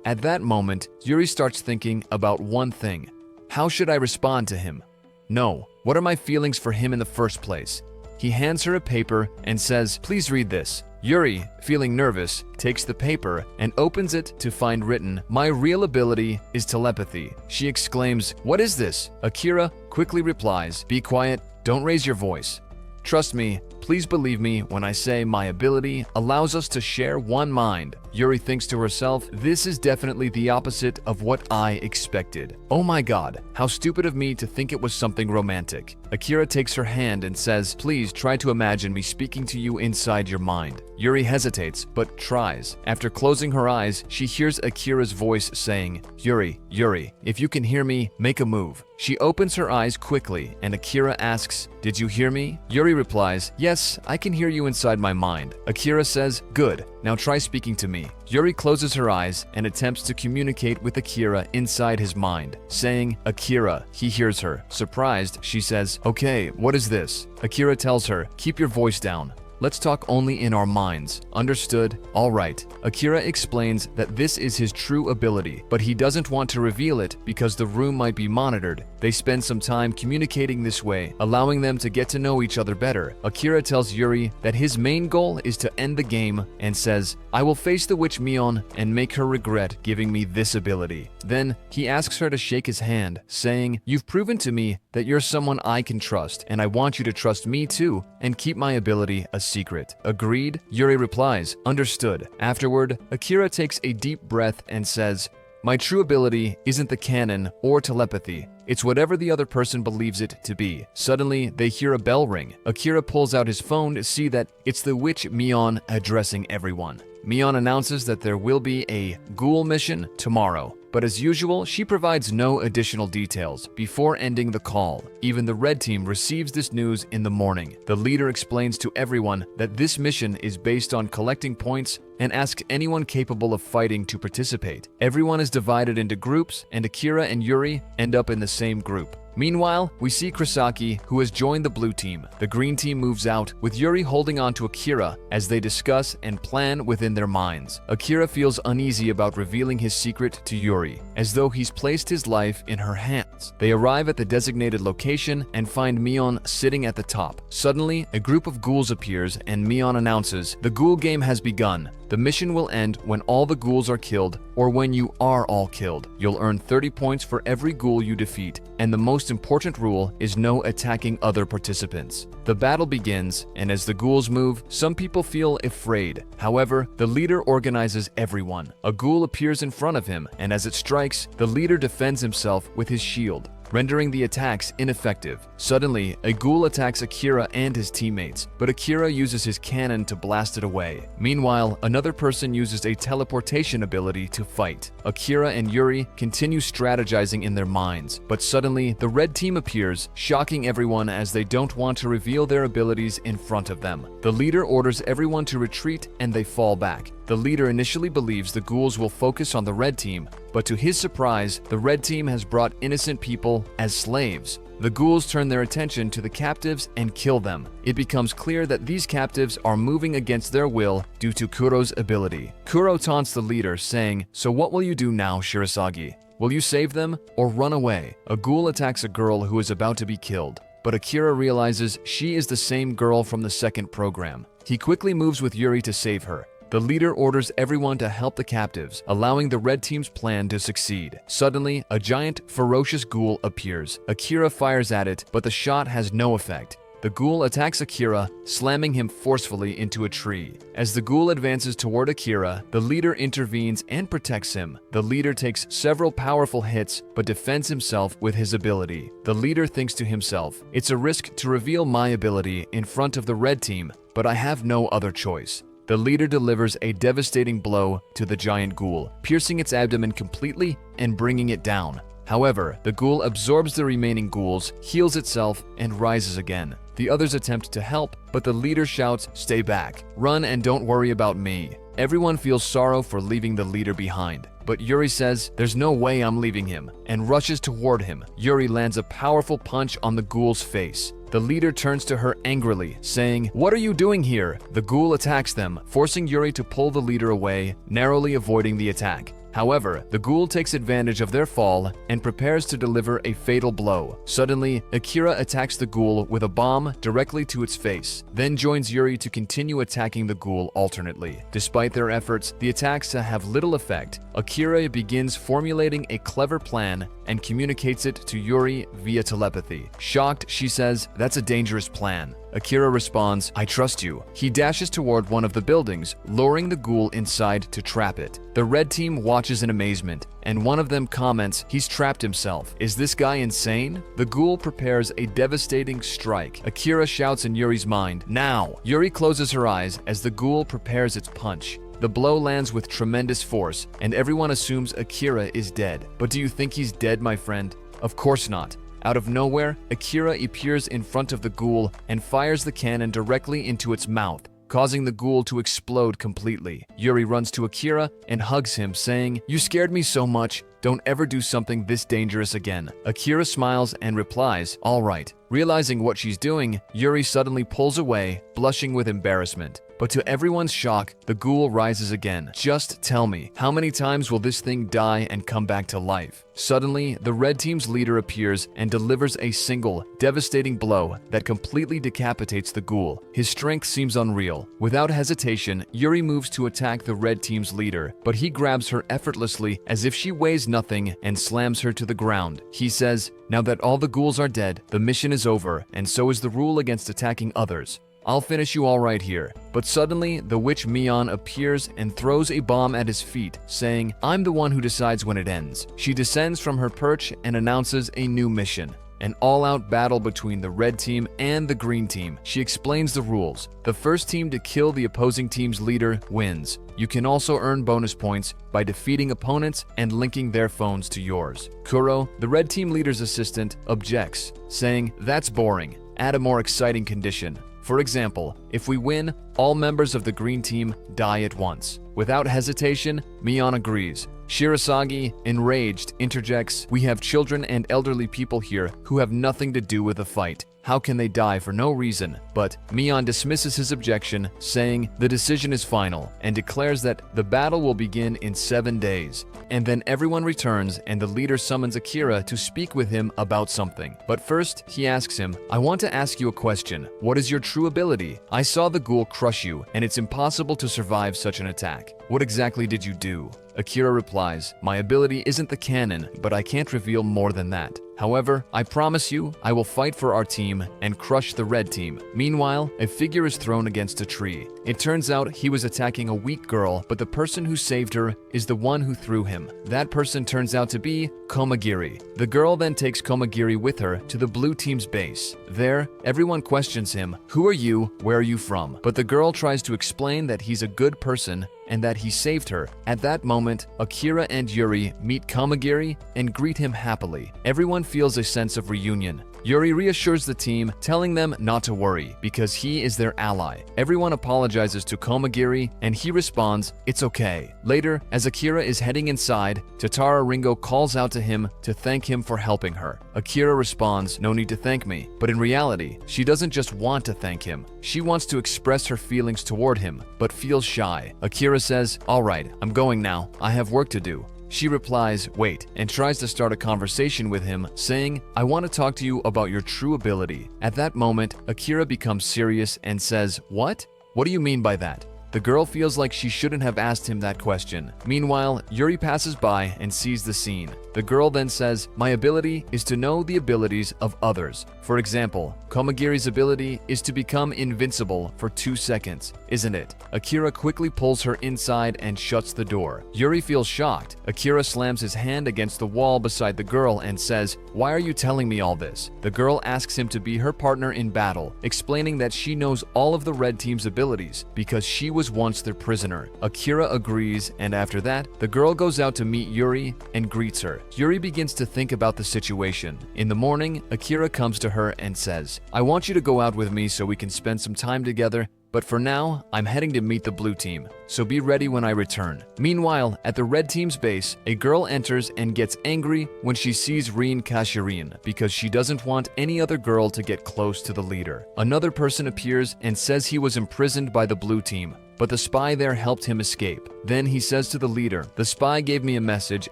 At that moment, Yuri starts thinking about one thing. How should I respond to him? No, what are my feelings for him in the first place? He hands her a paper and says, "Please read this." Yuri, feeling nervous, takes the paper and opens it to find written, "My real ability is telepathy." She exclaims, "What is this?" Akira quickly replies, "Be quiet, don't raise your voice. Trust me, please believe me when I say my ability allows us to share one mind." Yuri thinks to herself, "This is definitely the opposite of what I expected. Oh my god, how stupid of me to think it was something romantic." Akira takes her hand and says, "Please try to imagine me speaking to you inside your mind." Yuri hesitates, but tries. After closing her eyes, she hears Akira's voice saying, "Yuri, Yuri, if you can hear me, make a move." She opens her eyes quickly, and Akira asks, "Did you hear me?" Yuri replies, "Yes, I can hear you inside my mind." Akira says, "Good, now try speaking to me." Yuri closes her eyes and attempts to communicate with Akira inside his mind, saying, "Akira." He hears her. Surprised, she says, "Okay, what is this?" Akira tells her, "Keep your voice down. Let's talk only in our minds. Understood? All right." Akira explains that this is his true ability, but he doesn't want to reveal it because the room might be monitored. They spend some time communicating this way, allowing them to get to know each other better. Akira tells Yuri that his main goal is to end the game and says, "I will face the witch Mion and make her regret giving me this ability." Then he asks her to shake his hand, saying, "You've proven to me that you're someone I can trust, and I want you to trust me too and keep my ability a secret." Agreed? Yuri replies, "Understood." Afterward, Akira takes a deep breath and says, My true ability isn't the cannon or telepathy. It's whatever the other person believes it to be. Suddenly, they hear a bell ring. Akira pulls out his phone to see that it's the witch Mion addressing everyone. Mion announces that there will be a Ghoul mission tomorrow, but as usual, she provides no additional details before ending the call. Even the red team receives this news in the morning. The leader explains to everyone that this mission is based on collecting points and asks anyone capable of fighting to participate. Everyone is divided into groups, and Akira and Yuri end up in the same group. Meanwhile, we see Kurosaki, who has joined the blue team. The green team moves out, with Yuri holding on to Akira as they discuss and plan within their minds. Akira feels uneasy about revealing his secret to Yuri, as though he's placed his life in her hands. They arrive at the designated location and find Mion sitting at the top. Suddenly, a group of ghouls appears and Mion announces, "The Ghoul game has begun. The mission will end when all the ghouls are killed or when you are all killed. You'll earn 30 points for every ghoul you defeat, and the most important rule is no attacking other participants." The battle begins, and as the ghouls move, some people feel afraid. However, the leader organizes everyone. A ghoul appears in front of him, and as it strikes, the leader defends himself with his shield, rendering the attacks ineffective. Suddenly, a ghoul attacks Akira and his teammates, but Akira uses his cannon to blast it away. Meanwhile, another person uses a teleportation ability to fight. Akira and Yuri continue strategizing in their minds, but suddenly the red team appears, shocking everyone as they don't want to reveal their abilities in front of them. The leader orders everyone to retreat and they fall back. The leader initially believes the ghouls will focus on the red team, but to his surprise, the red team has brought innocent people as slaves. The ghouls turn their attention to the captives and kill them. It becomes clear that these captives are moving against their will due to Kuro's ability. Kuro taunts the leader, saying, "So what will you do now, Shirasagi? Will you save them or run away?" A ghoul attacks a girl who is about to be killed, but Akira realizes she is the same girl from the second program. He quickly moves with Yuri to save her. The leader orders everyone to help the captives, allowing the red team's plan to succeed. Suddenly, a giant, ferocious ghoul appears. Akira fires at it, but the shot has no effect. The ghoul attacks Akira, slamming him forcefully into a tree. As the ghoul advances toward Akira, the leader intervenes and protects him. The leader takes several powerful hits, but defends himself with his ability. The leader thinks to himself, "It's a risk to reveal my ability in front of the red team, but I have no other choice." The leader delivers a devastating blow to the giant ghoul, piercing its abdomen completely and bringing it down. However, the ghoul absorbs the remaining ghouls, heals itself, and rises again. The others attempt to help, but the leader shouts, "Stay back. Run and don't worry about me." Everyone feels sorrow for leaving the leader behind, but Yuri says, "There's no way I'm leaving him," and rushes toward him. Yuri lands a powerful punch on the ghoul's face. The leader turns to her angrily, saying, "What are you doing here?" The ghoul attacks them, forcing Yuri to pull the leader away, narrowly avoiding the attack. However, the ghoul takes advantage of their fall and prepares to deliver a fatal blow. Suddenly, Akira attacks the ghoul with a bomb directly to its face, then joins Yuri to continue attacking the ghoul alternately. Despite their efforts, the attacks have little effect. Akira begins formulating a clever plan and communicates it to Yuri via telepathy. Shocked, she says, "That's a dangerous plan." Akira responds, "I trust you." He dashes toward one of the buildings, luring the ghoul inside to trap it. The red team watches in amazement, and one of them comments, "He's trapped himself. Is this guy insane?" The ghoul prepares a devastating strike. Akira shouts in Yuri's mind, "Now!" Yuri closes her eyes as the ghoul prepares its punch. The blow lands with tremendous force, and everyone assumes Akira is dead. But do you think he's dead, my friend? Of course not. Out of nowhere, Akira appears in front of the ghoul and fires the cannon directly into its mouth, causing the ghoul to explode completely. Yuri runs to Akira and hugs him, saying, "You scared me so much. Don't ever do something this dangerous again." Akira smiles and replies, "All right." Realizing what she's doing, Yuri suddenly pulls away, blushing with embarrassment. But to everyone's shock, the ghoul rises again. "Just tell me, how many times will this thing die and come back to life?" Suddenly, the red team's leader appears and delivers a single, devastating blow that completely decapitates the ghoul. His strength seems unreal. Without hesitation, Yuri moves to attack the red team's leader, but he grabs her effortlessly as if she weighs nothing and slams her to the ground. He says, "Now that all the ghouls are dead, the mission is over, and so is the rule against attacking others. I'll finish you all right here. But suddenly, the witch Mion appears and throws a bomb at his feet, saying, I'm the one who decides when it ends. She descends from her perch and announces a new mission. An all-out battle between the red team and the green team. She explains the rules. The first team to kill the opposing team's leader wins. You can also earn bonus points by defeating opponents and linking their phones to yours. Kuro, the red team leader's assistant, objects, saying, that's boring. Add a more exciting condition. For example, if we win, all members of the green team die at once. Without hesitation, Mion agrees. Shirasagi, enraged, interjects, we have children and elderly people here who have nothing to do with the fight. How can they die for no reason? But Mion dismisses his objection, saying the decision is final, and declares that the battle will begin in 7 days. And then everyone returns and the leader summons Akira to speak with him about something. But first, he asks him, I want to ask you a question. What is your true ability? I saw the ghoul crush you, and it's impossible to survive such an attack. What exactly did you do? Akira replies, my ability isn't the canon, but I can't reveal more than that. However, I promise you, I will fight for our team and crush the red team. Meanwhile, a figure is thrown against a tree. It turns out he was attacking a weak girl, but the person who saved her is the one who threw him. That person turns out to be Komagiri. The girl then takes Komagiri with her to the blue team's base. There, everyone questions him, who are you, where are you from? But the girl tries to explain that he's a good person and that he saved her. At that moment, Akira and Yuri meet Komagiri and greet him happily. Everyone feels a sense of reunion. Yuri reassures the team, telling them not to worry because he is their ally. Everyone apologizes to Komagiri and he responds, it's okay. Later, as Akira is heading inside, Tatara Ringo calls out to him to thank him for helping her. Akira responds, no need to thank me. But in reality, she doesn't just want to thank him. She wants to express her feelings toward him, but feels shy. Akira says, all right, I'm going now. I have work to do. She replies, wait, and tries to start a conversation with him, saying, I want to talk to you about your true ability. At that moment, Akira becomes serious and says, what? What do you mean by that? The girl feels like she shouldn't have asked him that question. Meanwhile, Yuri passes by and sees the scene. The girl then says, my ability is to know the abilities of others. For example, Komagiri's ability is to become invincible for 2 seconds, isn't it? Akira quickly pulls her inside and shuts the door. Yuri feels shocked. Akira slams his hand against the wall beside the girl and says, why are you telling me all this? The girl asks him to be her partner in battle, explaining that she knows all of the red team's abilities because she was once their prisoner. Akira agrees, and after that, the girl goes out to meet Yuri and greets her. Yuri begins to think about the situation. In the morning, Akira comes to her and says, I want you to go out with me so we can spend some time together, but for now, I'm heading to meet the blue team, so be ready when I return. Meanwhile, at the red team's base, a girl enters and gets angry when she sees Rin Kashirin because she doesn't want any other girl to get close to the leader. Another person appears and says he was imprisoned by the blue team, but the spy there helped him escape. Then he says to the leader, the spy gave me a message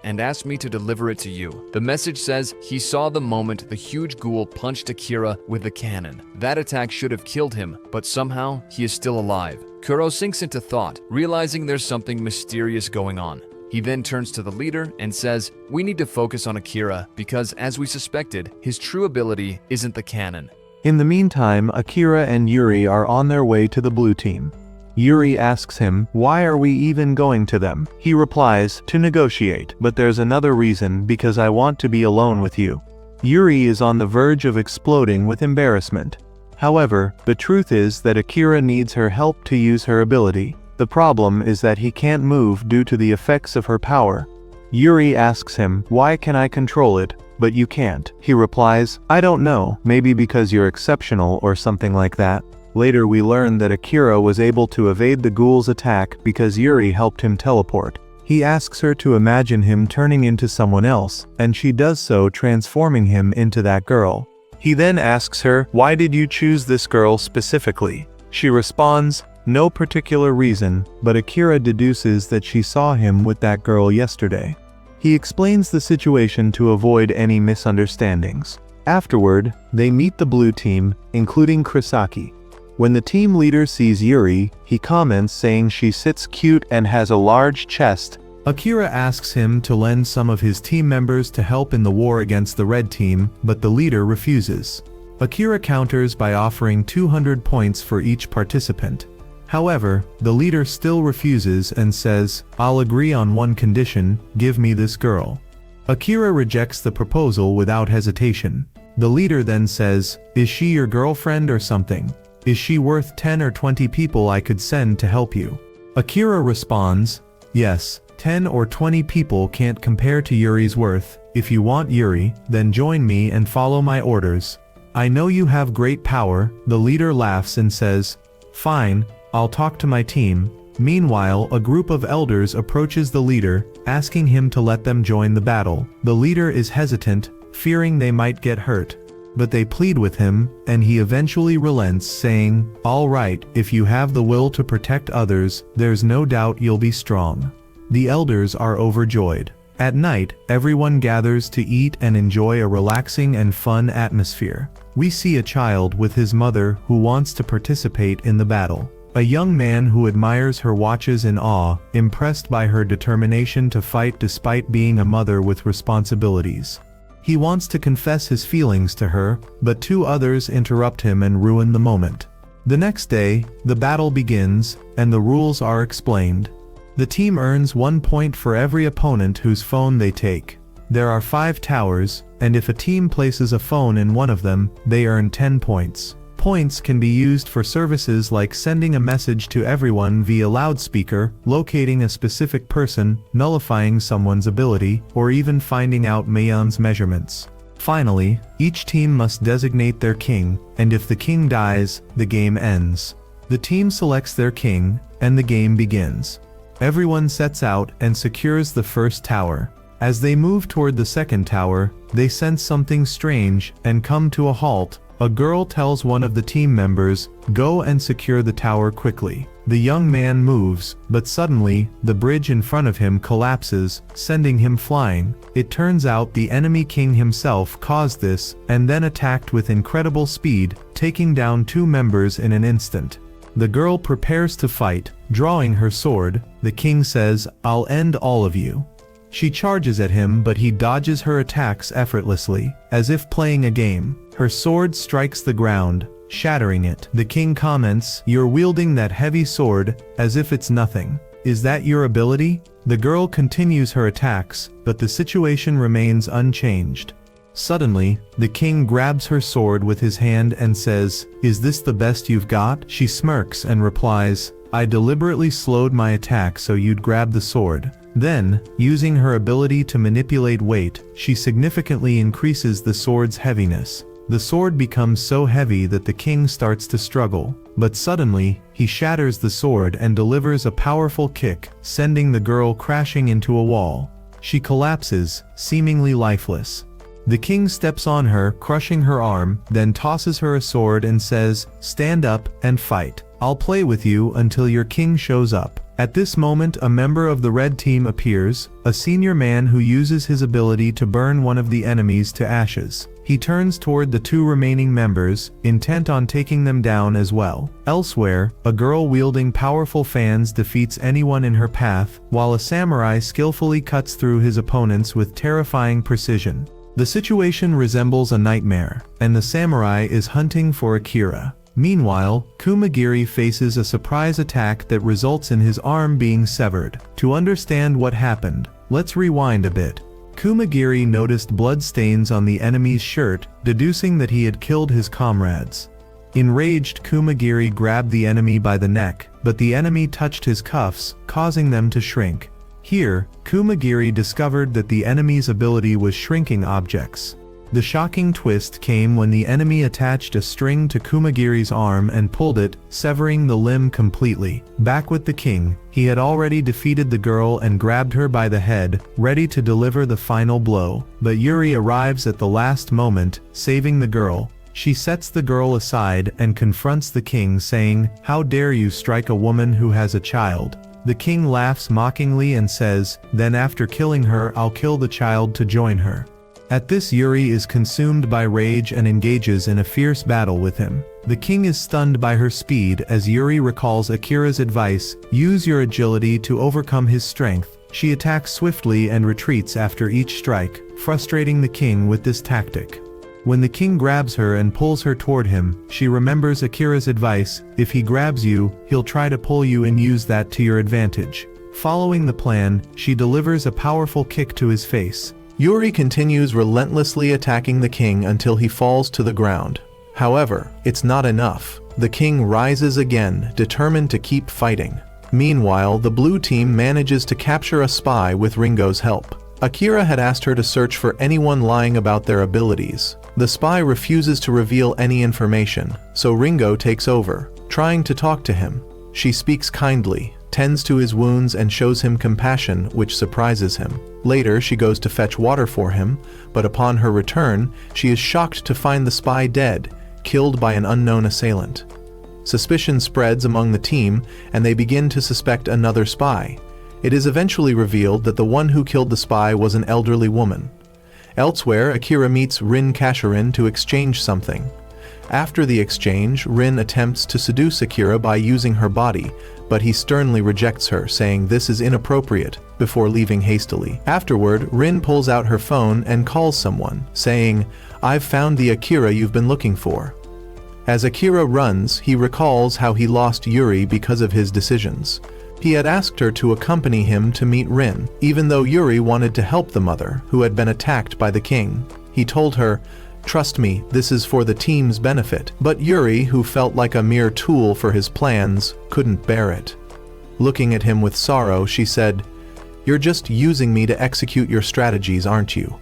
and asked me to deliver it to you. The message says he saw the moment the huge ghoul punched Akira with the cannon. That attack should have killed him, but somehow he is still alive. Kuro sinks into thought, realizing there's something mysterious going on. He then turns to the leader and says, we need to focus on Akira because, as we suspected, his true ability isn't the cannon. In the meantime, Akira and Yuri are on their way to the blue team. Yuri asks him, why are we even going to them? He replies, to negotiate, but there's another reason, because I want to be alone with you. Yuri is on the verge of exploding with embarrassment. However, the truth is that Akira needs her help to use her ability. The problem is that he can't move due to the effects of her power. Yuri asks him, why can I control it, but you can't? He replies, I don't know, maybe because you're exceptional or something like that. Later we learn that Akira was able to evade the ghoul's attack because Yuri helped him teleport. He asks her to imagine him turning into someone else, and she does so, transforming him into that girl. He then asks her, why did you choose this girl specifically? She responds, no particular reason, but Akira deduces that she saw him with that girl yesterday. He explains the situation to avoid any misunderstandings. Afterward, they meet the blue team, including Krisaki. When the team leader sees Yuri, he comments saying she sits cute and has a large chest. Akira asks him to lend some of his team members to help in the war against the red team, but the leader refuses. Akira counters by offering 200 points for each participant. However, the leader still refuses and says, "I'll agree on one condition, give me this girl." Akira rejects the proposal without hesitation. The leader then says, "Is she your girlfriend or something? Is she worth 10 or 20 people I could send to help you?" Akira responds, "Yes, 10 or 20 people can't compare to Yuri's worth. If you want Yuri, then join me and follow my orders." "I know you have great power," the leader laughs and says, "Fine, I'll talk to my team." Meanwhile, a group of elders approaches the leader, asking him to let them join the battle. The leader is hesitant, fearing they might get hurt. But they plead with him, and he eventually relents, saying, "All right, if you have the will to protect others, there's no doubt you'll be strong." The elders are overjoyed. At night, everyone gathers to eat and enjoy a relaxing and fun atmosphere. We see a child with his mother who wants to participate in the battle. A young man who admires her watches in awe, impressed by her determination to fight despite being a mother with responsibilities. He wants to confess his feelings to her, but two others interrupt him and ruin the moment. The next day, the battle begins, and the rules are explained. The team earns 1 point for every opponent whose phone they take. There are 5 towers, and if a team places a phone in one of them, they earn 10 points. Points can be used for services like sending a message to everyone via loudspeaker, locating a specific person, nullifying someone's ability, or even finding out Mayon's measurements. Finally, each team must designate their king, and if the king dies, the game ends. The team selects their king, and the game begins. Everyone sets out and secures the first tower. As they move toward the second tower, they sense something strange and come to a halt. A girl tells one of the team members, "Go and secure the tower quickly." The young man moves, but suddenly, the bridge in front of him collapses, sending him flying. It turns out the enemy king himself caused this, and then attacked with incredible speed, taking down 2 members in an instant. The girl prepares to fight, drawing her sword. The king says, "I'll end all of you." She charges at him, but he dodges her attacks effortlessly, as if playing a game. Her sword strikes the ground, shattering it. The king comments, "You're wielding that heavy sword, as if it's nothing. Is that your ability?" The girl continues her attacks, but the situation remains unchanged. Suddenly, the king grabs her sword with his hand and says, "Is this the best you've got?" She smirks and replies, "I deliberately slowed my attack so you'd grab the sword." Then, using her ability to manipulate weight, she significantly increases the sword's heaviness. The sword becomes so heavy that the king starts to struggle, but suddenly, he shatters the sword and delivers a powerful kick, sending the girl crashing into a wall. She collapses, seemingly lifeless. The king steps on her, crushing her arm, then tosses her a sword and says, "Stand up and fight. I'll play with you until your king shows up." At this moment, a member of the red team appears, a senior man who uses his ability to burn one of the enemies to ashes. He turns toward the 2 remaining members, intent on taking them down as well. Elsewhere, a girl wielding powerful fans defeats anyone in her path, while a samurai skillfully cuts through his opponents with terrifying precision. The situation resembles a nightmare, and the samurai is hunting for Akira. Meanwhile, Kumagiri faces a surprise attack that results in his arm being severed. To understand what happened, let's rewind a bit. Kumagiri noticed blood stains on the enemy's shirt, deducing that he had killed his comrades. Enraged, Kumagiri grabbed the enemy by the neck, but the enemy touched his cuffs, causing them to shrink. Here, Kumagiri discovered that the enemy's ability was shrinking objects. The shocking twist came when the enemy attached a string to Kumagiri's arm and pulled it, severing the limb completely. Back with the king, he had already defeated the girl and grabbed her by the head, ready to deliver the final blow. But Yuri arrives at the last moment, saving the girl. She sets the girl aside and confronts the king, saying, "How dare you strike a woman who has a child?" The king laughs mockingly and says, "Then after killing her, I'll kill the child to join her." At this, Yuri is consumed by rage and engages in a fierce battle with him. The king is stunned by her speed as Yuri recalls Akira's advice, "Use your agility to overcome his strength." She attacks swiftly and retreats after each strike, frustrating the king with this tactic. When the king grabs her and pulls her toward him, she remembers Akira's advice: if he grabs you, he'll try to pull you and use that to your advantage. Following the plan, she delivers a powerful kick to his face. Yuri continues relentlessly attacking the king until he falls to the ground. However, it's not enough. The king rises again, determined to keep fighting. Meanwhile, the blue team manages to capture a spy with Ringo's help. Akira had asked her to search for anyone lying about their abilities. The spy refuses to reveal any information, so Ringo takes over, trying to talk to him. She speaks kindly, tends to his wounds and shows him compassion, which surprises him. Later, she goes to fetch water for him, but upon her return, she is shocked to find the spy dead, killed by an unknown assailant. Suspicion spreads among the team, and they begin to suspect another spy. It is eventually revealed that the one who killed the spy was an elderly woman. Elsewhere, Akira meets Rin Kashirin to exchange something. After the exchange, Rin attempts to seduce Akira by using her body, but he sternly rejects her, saying this is inappropriate, before leaving hastily. Afterward, Rin pulls out her phone and calls someone, saying, "I've found the Akira you've been looking for." As Akira runs, he recalls how he lost Yuri because of his decisions. He had asked her to accompany him to meet Rin, even though Yuri wanted to help the mother, who had been attacked by the king. He told her, "Trust me, this is for the team's benefit." But Yuri, who felt like a mere tool for his plans, couldn't bear it. Looking at him with sorrow, she said, "You're just using me to execute your strategies, aren't you?"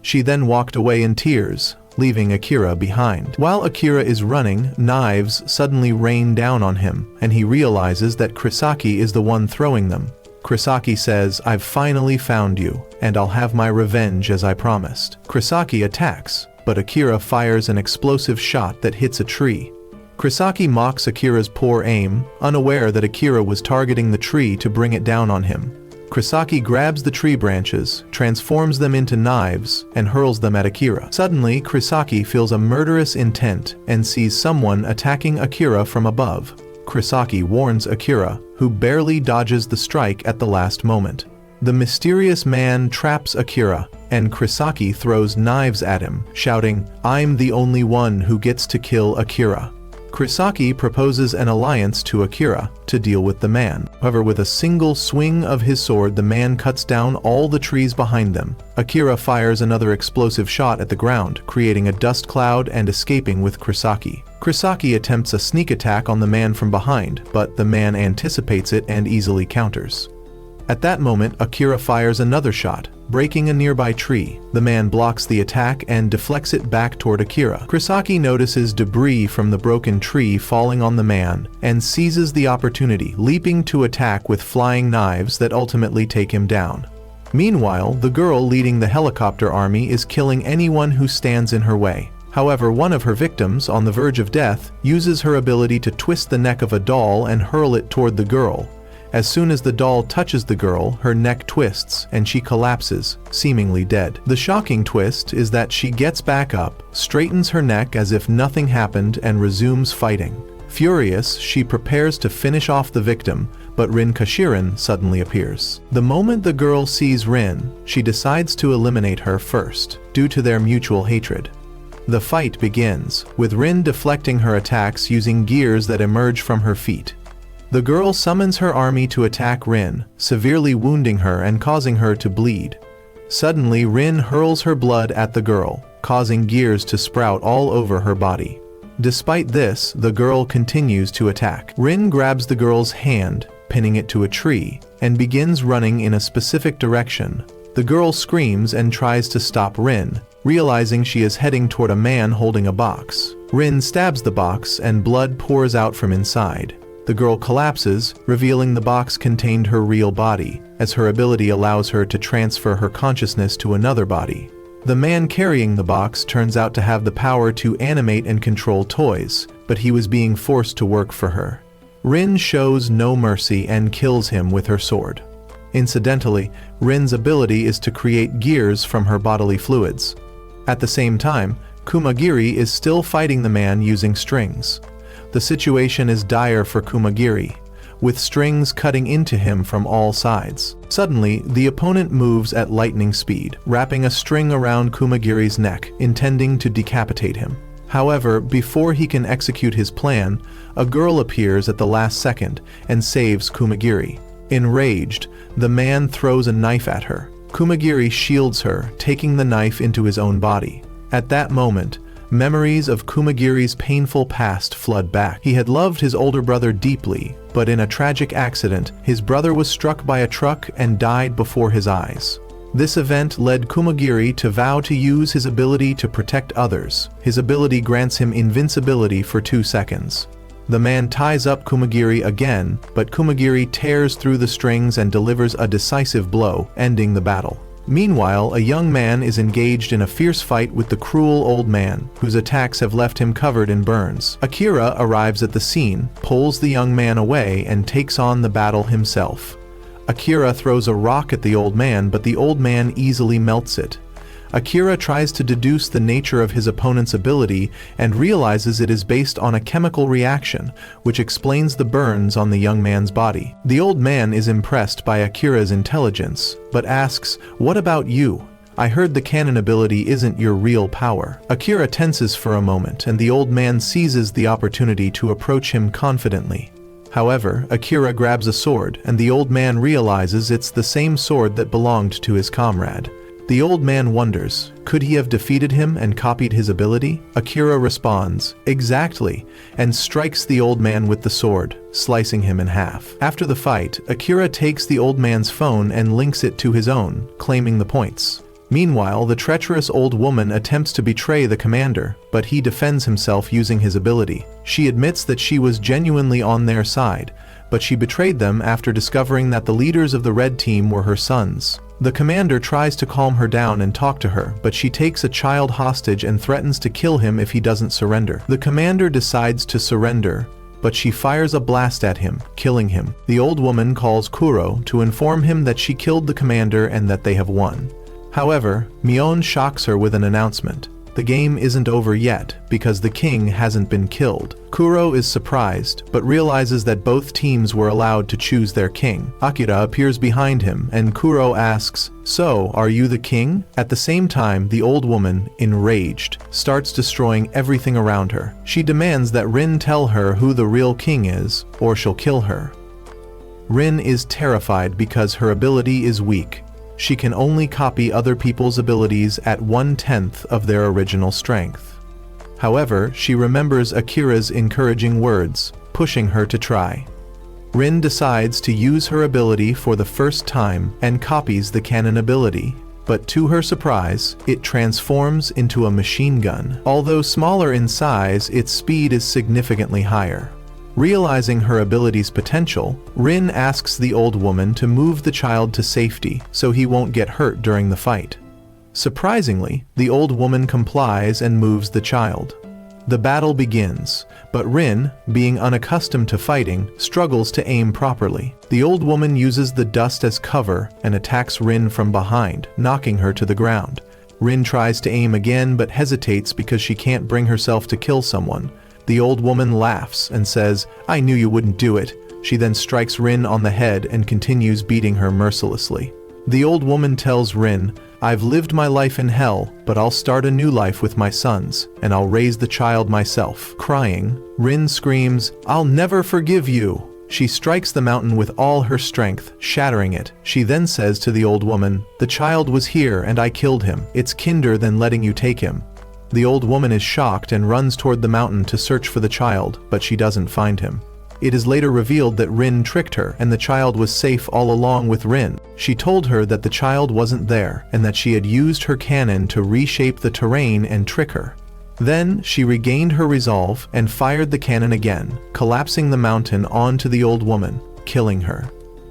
She then walked away in tears, leaving Akira behind. While Akira is running, knives suddenly rain down on him, and he realizes that Kisaki is the one throwing them. Kisaki says, "I've finally found you, and I'll have my revenge as I promised." Kisaki attacks, but Akira fires an explosive shot that hits a tree. Kisaki mocks Akira's poor aim, unaware that Akira was targeting the tree to bring it down on him. Kisaki grabs the tree branches, transforms them into knives, and hurls them at Akira. Suddenly, Kisaki feels a murderous intent and sees someone attacking Akira from above. Kisaki warns Akira, who barely dodges the strike at the last moment. The mysterious man traps Akira, and Kisaki throws knives at him, shouting, "I'm the only one who gets to kill Akira." Kisaki proposes an alliance to Akira to deal with the man. However, with a single swing of his sword, the man cuts down all the trees behind them. Akira fires another explosive shot at the ground, creating a dust cloud and escaping with Kisaki. Kisaki attempts a sneak attack on the man from behind, but the man anticipates it and easily counters. At that moment, Akira fires another shot, breaking a nearby tree. The man blocks the attack and deflects it back toward Akira. Kisaki notices debris from the broken tree falling on the man and seizes the opportunity, leaping to attack with flying knives that ultimately take him down. Meanwhile, the girl leading the helicopter army is killing anyone who stands in her way. However, one of her victims, on the verge of death, uses her ability to twist the neck of a doll and hurl it toward the girl. As soon as the doll touches the girl, her neck twists and she collapses, seemingly dead. The shocking twist is that she gets back up, straightens her neck as if nothing happened, and resumes fighting. Furious, she prepares to finish off the victim, but Rin Kashirin suddenly appears. The moment the girl sees Rin, she decides to eliminate her first, due to their mutual hatred. The fight begins, with Rin deflecting her attacks using gears that emerge from her feet. The girl summons her army to attack Rin, severely wounding her and causing her to bleed. Suddenly, Rin hurls her blood at the girl, causing gears to sprout all over her body. Despite this, the girl continues to attack. Rin grabs the girl's hand, pinning it to a tree, and begins running in a specific direction. The girl screams and tries to stop Rin, realizing she is heading toward a man holding a box. Rin stabs the box and blood pours out from inside. The girl collapses, revealing the box contained her real body, as her ability allows her to transfer her consciousness to another body. The man carrying the box turns out to have the power to animate and control toys, but he was being forced to work for her. Rin shows no mercy and kills him with her sword. Incidentally, Rin's ability is to create gears from her bodily fluids. At the same time, Kumagiri is still fighting the man using strings. The situation is dire for Kumagiri. with strings cutting into him from all sides. Suddenly, the opponent moves at lightning speed, wrapping a string around Kumagiri's neck, intending to decapitate him. However, before he can execute his plan, a girl appears at the last second and saves Kumagiri. Enraged, the man throws a knife at her. Kumagiri shields her, taking the knife into his own body. At that moment, memories of Kumagiri's painful past flood back. He had loved his older brother deeply, but in a tragic accident, his brother was struck by a truck and died before his eyes. This event led Kumagiri to vow to use his ability to protect others. His ability grants him invincibility for 2 seconds. The man ties up Kumagiri again, but Kumagiri tears through the strings and delivers a decisive blow, ending the battle. Meanwhile, a young man is engaged in a fierce fight with the cruel old man, whose attacks have left him covered in burns. Akira arrives at the scene, pulls the young man away, and takes on the battle himself. Akira throws a rock at the old man, but the old man easily melts it. Akira tries to deduce the nature of his opponent's ability and realizes it is based on a chemical reaction, which explains the burns on the young man's body. The old man is impressed by Akira's intelligence, but asks, "What about you? I heard the cannon ability isn't your real power." Akira tenses for a moment, and the old man seizes the opportunity to approach him confidently. However, Akira grabs a sword, and the old man realizes it's the same sword that belonged to his comrade. The old man wonders, could he have defeated him and copied his ability? Akira responds, "Exactly," and strikes the old man with the sword, slicing him in half. After the fight, Akira takes the old man's phone and links it to his own, claiming the points. Meanwhile, the treacherous old woman attempts to betray the commander, but he defends himself using his ability. She admits that she was genuinely on their side, but she betrayed them after discovering that the leaders of the red team were her sons. The commander tries to calm her down and talk to her, but she takes a child hostage and threatens to kill him if he doesn't surrender. The commander decides to surrender, but she fires a blast at him, killing him. The old woman calls Kuro to inform him that she killed the commander and that they have won. However, Mion shocks her with an announcement. The game isn't over yet, because the king hasn't been killed. Kuro is surprised, but realizes that both teams were allowed to choose their king. Akira appears behind him, and Kuro asks, "So, are you the king?" At the same time, the old woman, enraged, starts destroying everything around her. She demands that Rin tell her who the real king is, or she'll kill her. Rin is terrified because her ability is weak. She can only copy other people's abilities at 1/10 of their original strength. However, she remembers Akira's encouraging words, pushing her to try. Rin decides to use her ability for the first time and copies the cannon ability, but to her surprise, it transforms into a machine gun. Although smaller in size, its speed is significantly higher. Realizing her ability's potential, Rin asks the old woman to move the child to safety so he won't get hurt during the fight. Surprisingly, the old woman complies and moves the child. The battle begins, but Rin, being unaccustomed to fighting, struggles to aim properly. The old woman uses the dust as cover and attacks Rin from behind, knocking her to the ground. Rin tries to aim again but hesitates because she can't bring herself to kill someone. The old woman laughs and says, "I knew you wouldn't do it." She then strikes Rin on the head and continues beating her mercilessly. The old woman tells Rin, "I've lived my life in hell, but I'll start a new life with my sons, and I'll raise the child myself." Crying, Rin screams, "I'll never forgive you." She strikes the mountain with all her strength, shattering it. She then says to the old woman, "The child was here and I killed him. It's kinder than letting you take him." The old woman is shocked and runs toward the mountain to search for the child, but she doesn't find him. It is later revealed that Rin tricked her and the child was safe all along with Rin. She told her that the child wasn't there and that she had used her cannon to reshape the terrain and trick her. Then she regained her resolve and fired the cannon again, collapsing the mountain onto the old woman, killing her.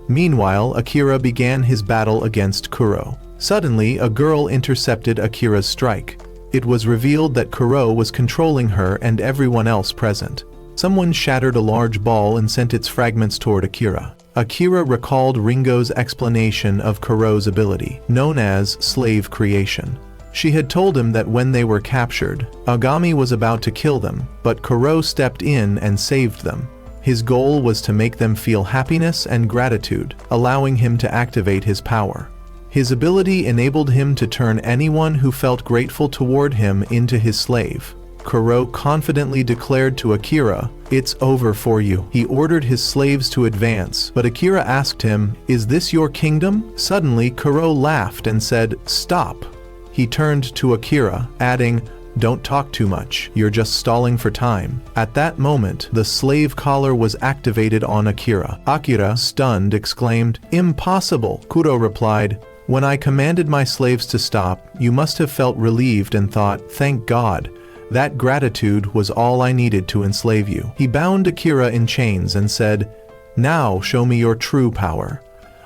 Meanwhile, Akira began his battle against Kuro. Suddenly, a girl intercepted Akira's strike. It was revealed that Kuro was controlling her and everyone else present. Someone shattered a large ball and sent its fragments toward Akira. Akira recalled Ringo's explanation of Kuro's ability, known as slave creation. She had told him that when they were captured, Agami was about to kill them, but Kuro stepped in and saved them. His goal was to make them feel happiness and gratitude, allowing him to activate his power. His ability enabled him to turn anyone who felt grateful toward him into his slave. Kuro confidently declared to Akira, "It's over for you." He ordered his slaves to advance, but Akira asked him, "Is this your kingdom?" Suddenly, Kuro laughed and said, "Stop." He turned to Akira, adding, "Don't talk too much, you're just stalling for time." At that moment, the slave collar was activated on Akira. Akira, stunned, exclaimed, "Impossible!" Kuro replied, "When I commanded my slaves to stop, you must have felt relieved and thought, 'Thank God. That gratitude was all I needed to enslave you.'" He bound Akira in chains and said, "Now show me your true power.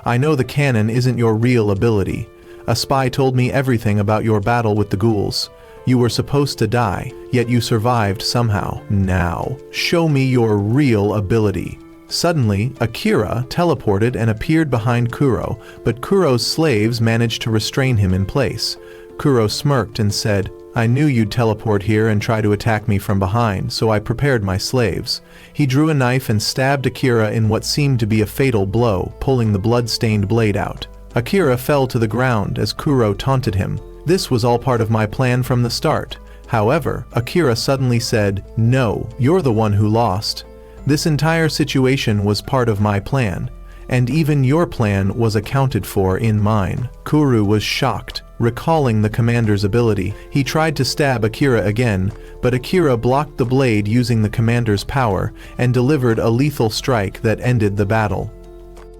I know the cannon isn't your real ability. A spy told me everything about your battle with the ghouls. You were supposed to die, yet you survived somehow. Now, show me your real ability." Suddenly, Akira teleported and appeared behind Kuro, but Kuro's slaves managed to restrain him in place. Kuro smirked and said, "I knew you'd teleport here and try to attack me from behind, so I prepared my slaves." He drew a knife and stabbed Akira in what seemed to be a fatal blow, pulling the blood-stained blade out. Akira fell to the ground as Kuro taunted him. "This was all part of my plan from the start." However, Akira suddenly said, "No, you're the one who lost. This entire situation was part of my plan, and even your plan was accounted for in mine." Kuro was shocked, recalling the commander's ability. He tried to stab Akira again, but Akira blocked the blade using the commander's power and delivered a lethal strike that ended the battle.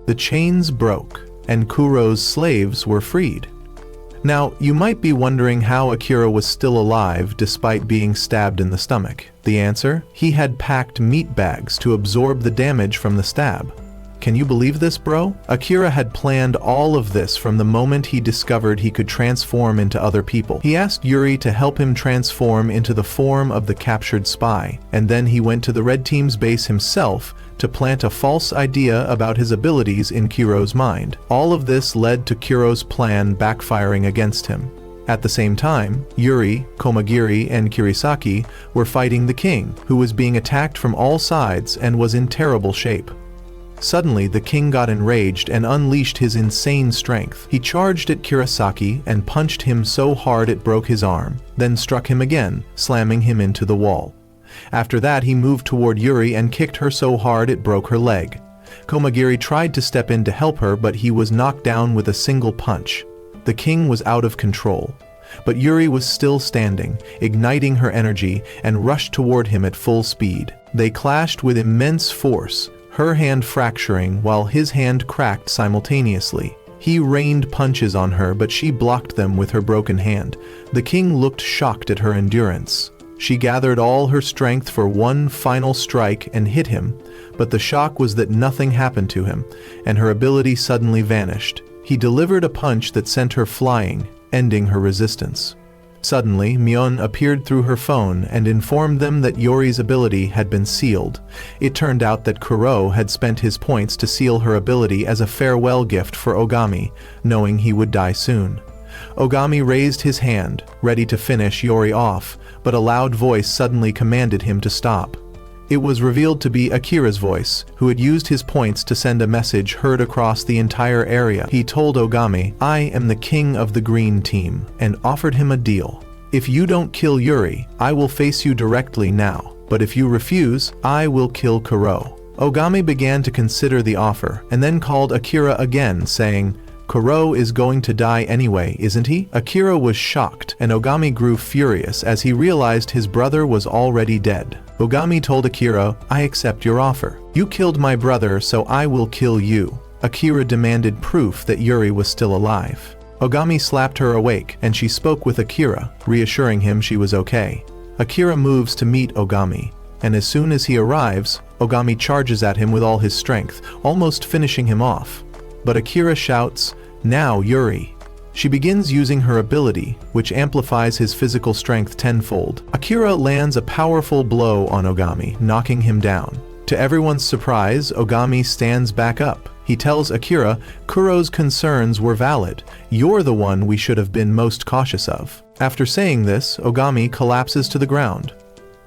The chains broke, and Kuro's slaves were freed. Now, you might be wondering how Akira was still alive despite being stabbed in the stomach. The answer? He had packed meat bags to absorb the damage from the stab. Can you believe this, bro? Akira had planned all of this from the moment he discovered he could transform into other people. He asked Yuri to help him transform into the form of the captured spy, and then he went to the Red Team's base himself to plant a false idea about his abilities in Kuro's mind. All of this led to Kuro's plan backfiring against him. At the same time, Yuri, Komagiri, and Kirisaki were fighting the king, who was being attacked from all sides and was in terrible shape. Suddenly, the king got enraged and unleashed his insane strength. He charged at Kirisaki and punched him so hard it broke his arm, then struck him again, slamming him into the wall. After that, he moved toward Yuri and kicked her so hard it broke her leg. Komagiri tried to step in to help her, but he was knocked down with a single punch. The king was out of control. But Yuri was still standing, igniting her energy, and rushed toward him at full speed. They clashed with immense force, her hand fracturing while his hand cracked simultaneously. He rained punches on her, but she blocked them with her broken hand. The king looked shocked at her endurance. She gathered all her strength for one final strike and hit him, but the shock was that nothing happened to him, and her ability suddenly vanished. He delivered a punch that sent her flying, ending her resistance. Suddenly, Mion appeared through her phone and informed them that Yuri's ability had been sealed. It turned out that Kuro had spent his points to seal her ability as a farewell gift for Ogami, knowing he would die soon. Ogami raised his hand, ready to finish Yuri off, but a loud voice suddenly commanded him to stop. It was revealed to be Akira's voice, who had used his points to send a message heard across the entire area. He told Ogami, "I am the king of the green team," and offered him a deal. "If you don't kill Yuri, I will face you directly now, but if you refuse, I will kill Kuro." Ogami began to consider the offer, and then called Akira again, saying, "Kuro is going to die anyway, isn't he?" Akira was shocked, and Ogami grew furious as he realized his brother was already dead. Ogami told Akira, "I accept your offer. You killed my brother, so I will kill you." Akira demanded proof that Yuri was still alive. Ogami slapped her awake, and she spoke with Akira, reassuring him she was okay. Akira moves to meet Ogami, and as soon as he arrives, Ogami charges at him with all his strength, almost finishing him off. But Akira shouts, "Now, Yuri." She begins using her ability, which amplifies his physical strength tenfold. Akira lands a powerful blow on Ogami, knocking him down. To everyone's surprise, Ogami stands back up. He tells Akira, "Kuro's concerns were valid. You're the one we should have been most cautious of." After saying this, Ogami collapses to the ground.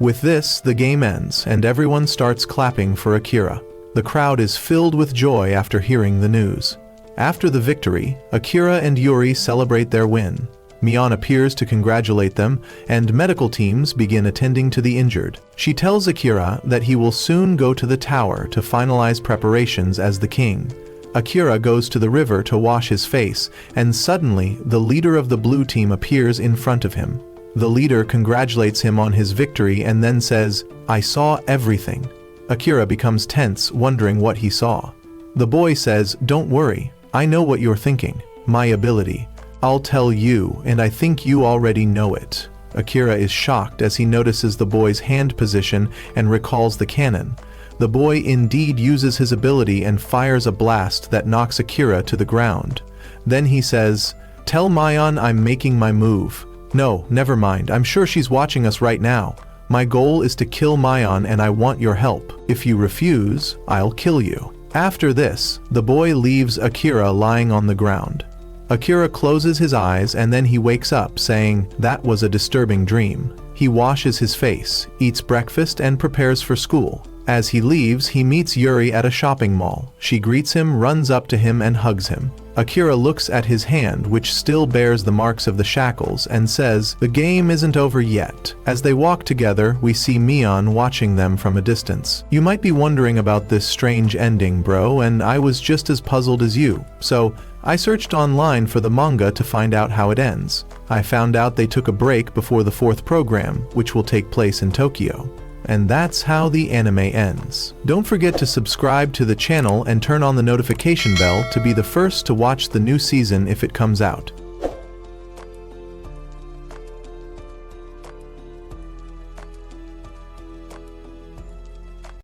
With this, the game ends, and everyone starts clapping for Akira. The crowd is filled with joy after hearing the news. After the victory, Akira and Yuri celebrate their win. Mion appears to congratulate them, and medical teams begin attending to the injured. She tells Akira that he will soon go to the tower to finalize preparations as the king. Akira goes to the river to wash his face, and suddenly, the leader of the blue team appears in front of him. The leader congratulates him on his victory and then says, "I saw everything." Akira becomes tense, wondering what he saw. The boy says, "Don't worry, I know what you're thinking. My ability. I'll tell you, and I think you already know it." Akira is shocked as he notices the boy's hand position and recalls the cannon. The boy indeed uses his ability and fires a blast that knocks Akira to the ground. Then he says, "Tell Mion I'm making my move." "No, never mind, I'm sure she's watching us right now. My goal is to kill Mion and I want your help. If you refuse, I'll kill you." After this, the boy leaves Akira lying on the ground. Akira closes his eyes and then he wakes up saying, "That was a disturbing dream." He washes his face, eats breakfast and prepares for school. As he leaves, he meets Yuri at a shopping mall. She greets him, runs up to him and hugs him. Akira looks at his hand, which still bears the marks of the shackles, and says, "The game isn't over yet." As they walk together, we see Mion watching them from a distance. "You might be wondering about this strange ending, bro, and I was just as puzzled as you. So, I searched online for the manga to find out how it ends. I found out they took a break before the fourth program, which will take place in Tokyo. And that's how the anime ends." Don't forget to subscribe to the channel and turn on the notification bell to be the first to watch the new season if it comes out.